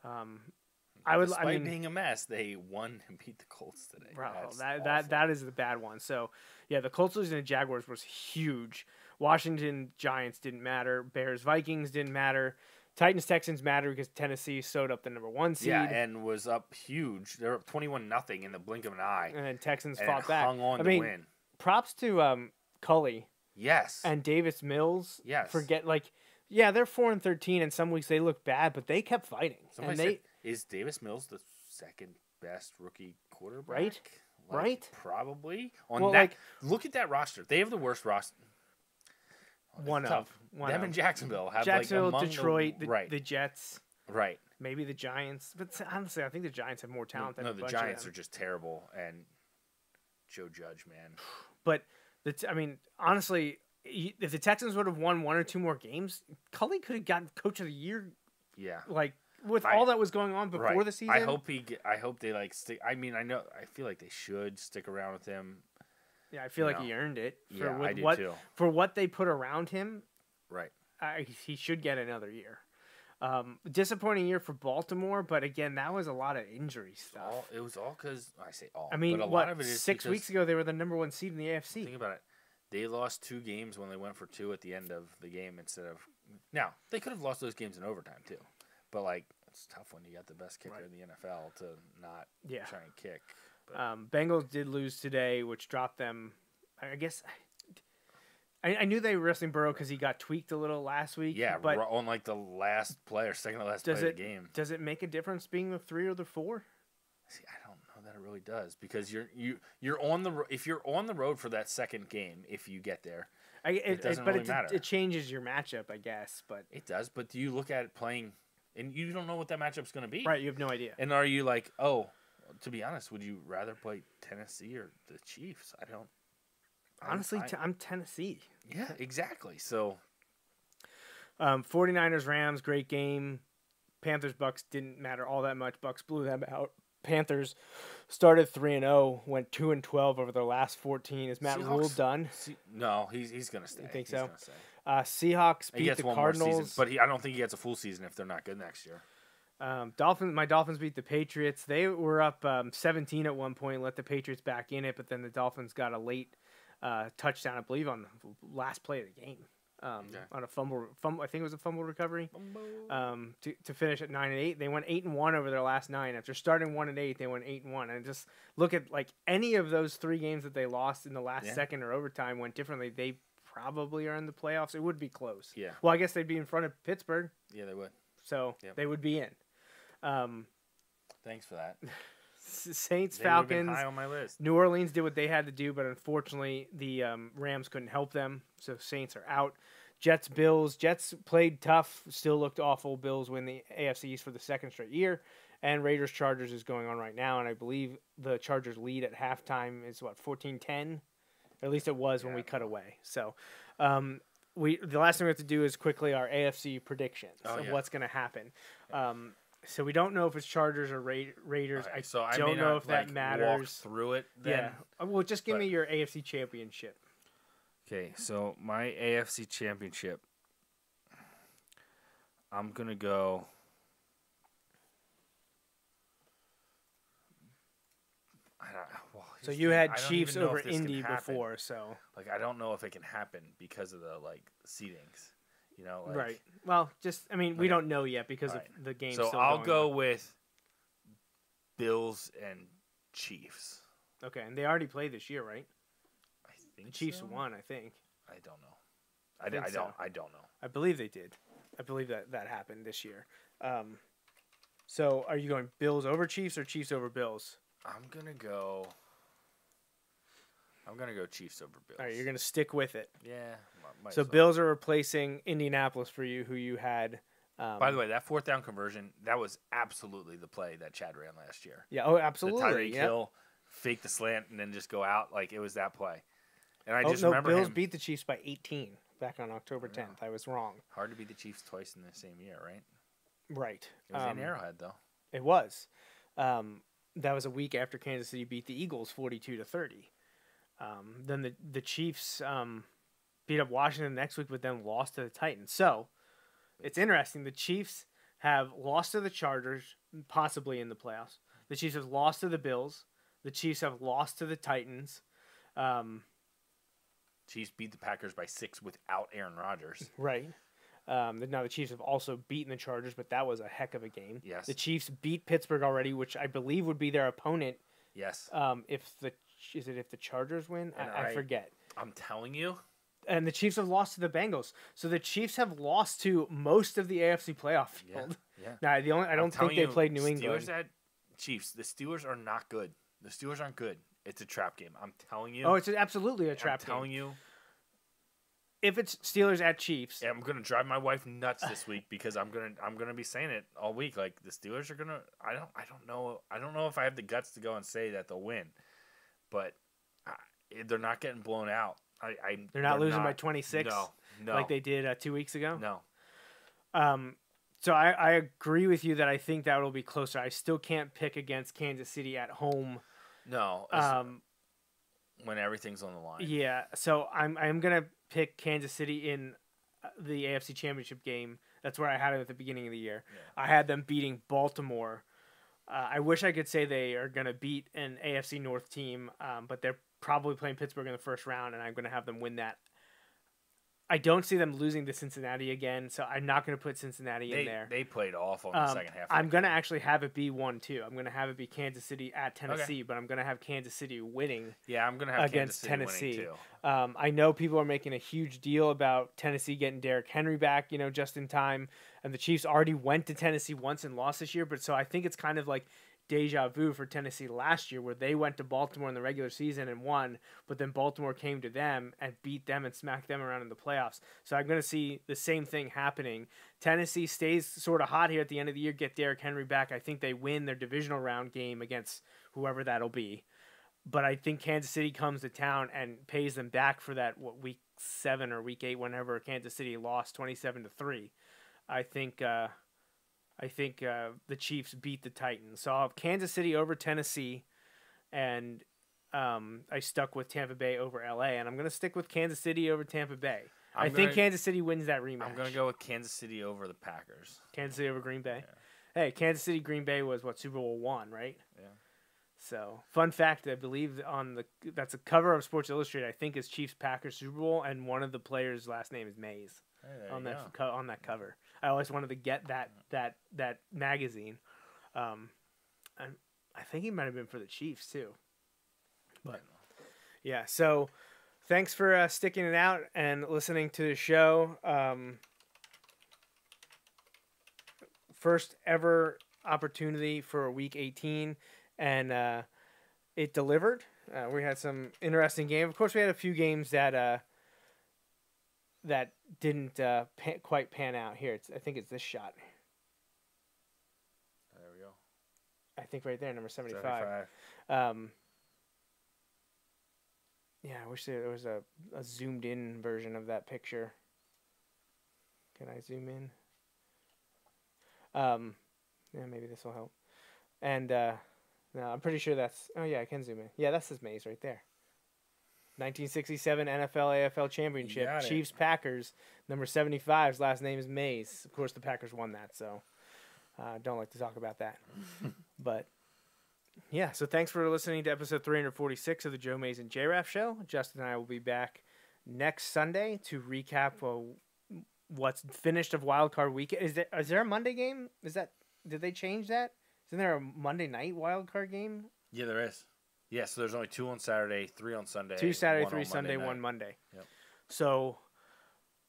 Despite being a mess, they won and beat the Colts today. Bro, that is the bad one. So, yeah, the Colts losing to Jaguars was huge. Washington Giants didn't matter. Bears Vikings didn't matter. Titans Texans matter because Tennessee sewed up the number 1 seed. Yeah, and was up huge. They're up 21-0 in the blink of an eye. And then Texans fought back. Hung on to win. Props to Culley. Yes. And Davis Mills. Yes. They're 4-13, and some weeks they look bad, but they kept fighting. Is Davis Mills the second best rookie quarterback? Right. Right. Probably. Look at that roster. They have the worst roster. Them and Jacksonville have Detroit, the Jets. Right. Maybe the Giants. But honestly, I think the Giants have more talent than the Giants are just terrible. And Joe Judge, man. But, honestly, if the Texans would have won 1 or 2 more games, Culley could have gotten Coach of the Year. Yeah. With all that was going on before the season. I hope they stick. I feel like they should stick around with him. Yeah, I feel like he earned it. I do too. For what they put around him, right? He should get another year. Disappointing year for Baltimore, but again, that was a lot of injury stuff. It was all because I say all. I mean, but a lot of it is 6 weeks ago they were the number 1 seed in the AFC. Think about it. They lost 2 games when they went for 2 at the end of the game instead of. Now they could have lost those games in overtime too, but it's tough when you got the best kicker in the NFL to not try and kick. Bengals did lose today, which dropped them. I guess I knew they were wrestling Burrow because he got tweaked a little last week. Yeah, but on the last player, second to last play of the game. Does it make a difference being the 3 or the 4? See, I don't know that it really does because you're on if you're on the road for that second game, if you get there, it doesn't really matter. It changes your matchup, I guess. But it does. But do you look at it playing, and you don't know what that matchup's going to be? Right, you have no idea. And are you like, oh, to be honest, would you rather play Tennessee or the Chiefs? I don't. Honestly, I'm Tennessee. Yeah, exactly. So, 49ers Rams, great game. Panthers Bucks didn't matter all that much. Bucks blew them out. Panthers started 3-0, went 2-12 over their last 14. Is Matt Rule done? No, he's going to stay. You think so? Seahawks beat the Cardinals, but I don't think he gets a full season if they're not good next year. My Dolphins beat the Patriots. They were up 17 at one point, let the Patriots back in it, but then the Dolphins got a late touchdown, I believe, on the last play of the game. On a fumble. I think it was a fumble recovery. To finish at 9-8, they went 8-1 over their last 9. After starting 1-8, they went 8-1. And just look at any of those 3 games that they lost in the last second or overtime went differently. They probably are in the playoffs. It would be close. Yeah. Well, I guess they'd be in front of Pittsburgh. Yeah, they would. So they would be in. Thanks for that. Saints, they Falcons. high on my list. New Orleans did what they had to do, but unfortunately the Rams couldn't help them, so Saints are out. Jets, Bills. Jets played tough, still looked awful. Bills win the AFC East for the 2nd straight year. And Raiders, Chargers is going on right now, and I believe the Chargers lead at halftime is 14-10? Or at least it was when we cut away. So the last thing we have to do is quickly our AFC predictions of what's going to happen. So we don't know if it's Chargers or Raiders. Okay, I don't know if that matters. Walk through it then? Yeah. Well, just give me your AFC championship. Okay, so my AFC championship, I'm going to go. So you had I don't Chiefs even know over if this can Indy happen. before, so Like, I don't know if it can happen because of the seedings. You know, like, right. Well, we don't know yet because right. of the game. So still I'll going go on. with Bills and Chiefs. Okay, and they already played this year, right? I think Chiefs so. won, I think. I don't know. I think so. I don't know. I believe they did. I believe that happened this year. So are you going Bills over Chiefs or Chiefs over Bills? I'm gonna go Chiefs over Bills. All right, you're gonna stick with it. Yeah. So Bills are replacing Indianapolis for you, who you had. By the way, that fourth down conversion, that was absolutely the play that Chad ran last year. Yeah, oh, absolutely. The Tyreek yep. Hill, fake the slant, and then just go out. Like, it was that play. And I Bills remember beat the Chiefs by 18 back on October 10th. I was wrong. Hard to beat the Chiefs twice in the same year, right? Right. It was in Arrowhead, though. It was. That was a week after Kansas City beat the Eagles 42-30. Then the Chiefs beat up Washington next week, but then lost to the Titans. So it's interesting. The Chiefs have lost to the Chargers, possibly in the playoffs. The Chiefs have lost to the Bills. The Chiefs have lost to the Titans. Chiefs beat the Packers by 6 without Aaron Rodgers. Right. Now the Chiefs have also beaten the Chargers, but that was a heck of a game. Yes. The Chiefs beat Pittsburgh already, which I believe would be their opponent. Yes. If the Chargers win? I forget. I'm telling you. And the Chiefs have lost to the Bengals, so the Chiefs have lost to most of the AFC playoff field. Yeah. Now I don't think they played New England. Steelers at Chiefs. The Steelers are not good. The Steelers aren't good. It's a trap game. I'm telling you. Oh, it's absolutely a trap game. I'm telling you. If it's Steelers at Chiefs, I'm gonna drive my wife nuts this week because I'm gonna be saying it all week. Like, the Steelers are gonna. I don't know if I have the guts to go and say that they'll win, but they're not getting blown out. They're not losing by 26. No, like they did 2 weeks ago. No. So I agree with you that I think that will be closer. I still can't pick against Kansas City at home. No. When everything's on the line. Yeah. So I'm gonna pick Kansas City in the AFC Championship game. That's where I had it at the beginning of the year. Yeah. I had them beating Baltimore. I wish I could say they are gonna beat an AFC North team, but they're probably playing Pittsburgh in the first round, and I'm going to have them win that. I don't see them losing to Cincinnati again, so I'm not going to put Cincinnati in there. They played awful in the second half. I'm going to actually have it be 1-2. I'm going to have it be Kansas City at Tennessee, but I'm going to have Kansas City winning. Yeah, I'm going to have against Kansas City Tennessee. Winning too. I know people are making a huge deal about Tennessee getting Derrick Henry back, just in time, and the Chiefs already went to Tennessee once and lost this year. But so I think it's kind of like deja vu for Tennessee last year, where they went to Baltimore in the regular season and won, but then Baltimore came to them and beat them and smacked them around in the playoffs. So I'm going to see the same thing happening. Tennessee stays sort of hot here at the end of the year, get Derrick Henry back. I think they win their divisional round game against whoever that'll be. But I think Kansas City comes to town and pays them back for that week 7 or week 8, whenever Kansas City lost 27-3. I think the Chiefs beat the Titans. So I'll have Kansas City over Tennessee, and I stuck with Tampa Bay over LA, and I'm going to stick with Kansas City over Tampa Bay. I think Kansas City wins that rematch. I'm going to go with Kansas City over the Packers. Kansas City over Green Bay? Yeah. Hey, Kansas City, Green Bay was Super Bowl 1, right? Yeah. So, fun fact, I believe that's a cover of Sports Illustrated, I think, is Chiefs-Packers Super Bowl, and one of the players' last name is Mays. Hey, on that cover. I always wanted to get that magazine. I think he might have been for the Chiefs too. But yeah, so thanks for sticking it out and listening to the show. First ever opportunity for Week 18, and it delivered. We had some interesting games. Of course, we had a few games that didn't quite pan out here. I think it's this shot. There we go. I think right there, number 75. 75. Yeah, I wish there was a zoomed in version of that picture. Can I zoom in? Yeah, maybe this will help. And no, I'm pretty sure that's. Oh yeah, I can zoom in. Yeah, that's his Maze right there. 1967 NFL AFL Championship, Chiefs Packers, number 75's last name is Mays. Of course, the Packers won that, so don't like to talk about that. But Yeah, so thanks for listening to episode 346 of the Joe Mays and J-Raff Show. Justin and I will be back next Sunday to recap what's finished of Wild Card Weekend. Is there a Monday game? Did they change that? Isn't there a Monday night Wild Card game? Yeah, there is. Yeah, so there's only 2 on Saturday, 3 on Sunday. 2 Saturday, 3 on Sunday, Monday 1 Monday. Yep. So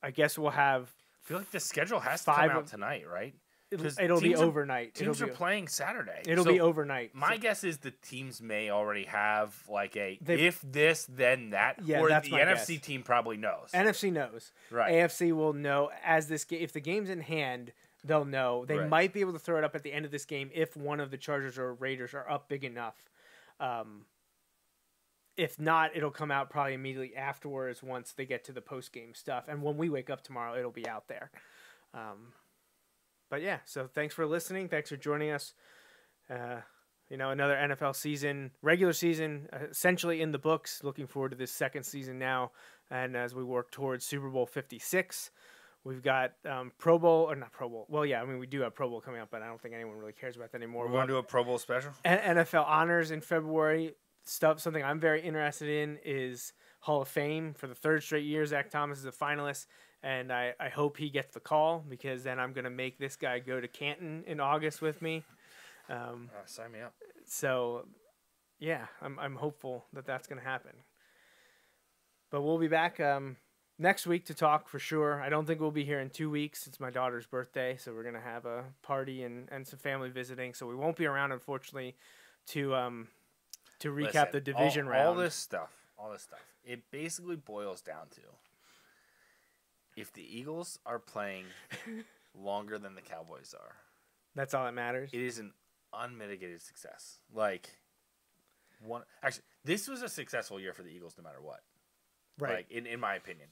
I guess we'll have... I feel like the schedule has to come out tonight, right? It'll be overnight. Teams are playing Saturday. It'll be overnight. My guess is the teams may already have like if this, then that. Yeah, or that's the my NFC guess. team probably knows. NFC knows. Right. AFC will know as this game. If the game's in hand, they'll know. They Right. might be able to throw it up at the end of this game if one of the Chargers or Raiders are up big enough. If not, it'll come out probably immediately afterwards once they get to the post-game stuff. And when we wake up tomorrow, it'll be out there. But yeah, so thanks for listening. Thanks for joining us. Another NFL season, regular season, essentially in the books. Looking forward to this second season now. And as we work towards Super Bowl 56, we've got Pro Bowl, or not Pro Bowl. Well, yeah, I mean, we do have Pro Bowl coming up, but I don't think anyone really cares about that anymore. We're going to do a Pro Bowl special? NFL honors in February. Something I'm very interested in is Hall of Fame. For the third straight year, Zach Thomas is a finalist. And I hope he gets the call, because then I'm going to make this guy go to Canton in August with me. Sign me up. So, yeah, I'm hopeful that that's going to happen. But we'll be back next week to talk for sure. I don't think we'll be here in 2 weeks. It's my daughter's birthday, so we're going to have a party and some family visiting. So we won't be around, unfortunately, to recap the division round. All this stuff, it basically boils down to, if the Eagles are playing longer than the Cowboys are, that's all that matters. It is an unmitigated success. This was a successful year for the Eagles no matter what. Right. In my opinion.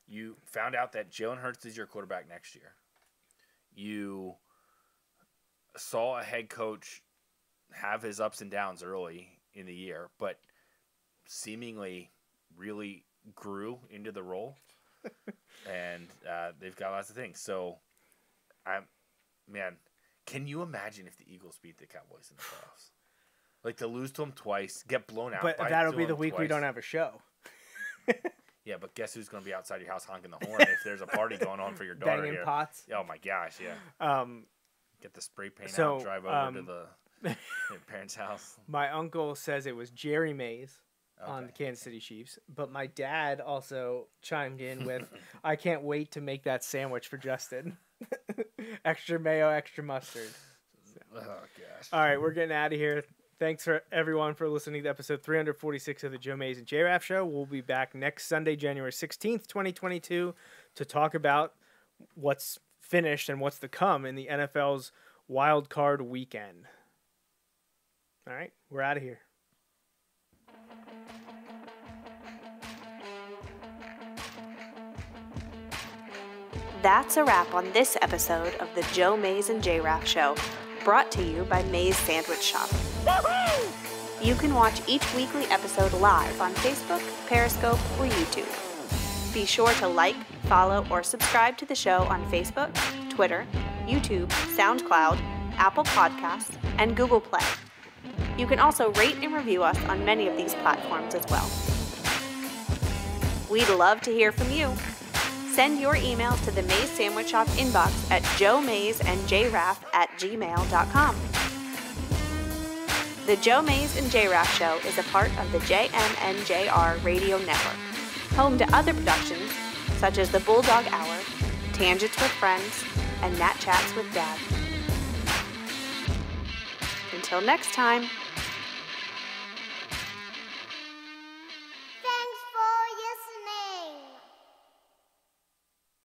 You found out that Jalen Hurts is your quarterback next year. You saw a head coach have his ups and downs early in the year, but seemingly really grew into the role. And they've got lots of things. So, can you imagine if the Eagles beat the Cowboys in the playoffs? Like, to lose to them twice, get blown out. But that'll be the week we don't have a show. Yeah, but guess who's going to be outside your house honking the horn if there's a party going on for your daughter Banging here? pots. Oh my gosh, yeah. Get the spray paint out, drive over to the your parents' house. My uncle says it was Jerry Mays on the Kansas City Chiefs, but my dad also chimed in with, "I can't wait to make that sandwich for Justin. Extra mayo, extra mustard." So. Oh gosh. All right, we're getting out of here. Thanks for everyone for listening to episode 346 of the Joe Mays and J-Raff Show. We'll be back next Sunday, January 16th, 2022, to talk about what's finished and what's to come in the NFL's Wild Card Weekend. All right, we're out of here. That's a wrap on this episode of the Joe Mays and J-Raff Show, brought to you by Mays Sandwich Shop. Woo-hoo! You can watch each weekly episode live on Facebook, Periscope, or YouTube. Be sure to like, follow, or subscribe to the show on Facebook, Twitter, YouTube, SoundCloud, Apple Podcasts, and Google Play. You can also rate and review us on many of these platforms as well. We'd love to hear from you. Send your emails to the Mays Sandwich Shop inbox at joemaysandjraff@gmail.com. The Joe Mays and J-Raff Show is a part of the JMNJR Radio Network, home to other productions such as the Bulldog Hour, Tangents with Friends, and Nat Chats with Dad. Until next time.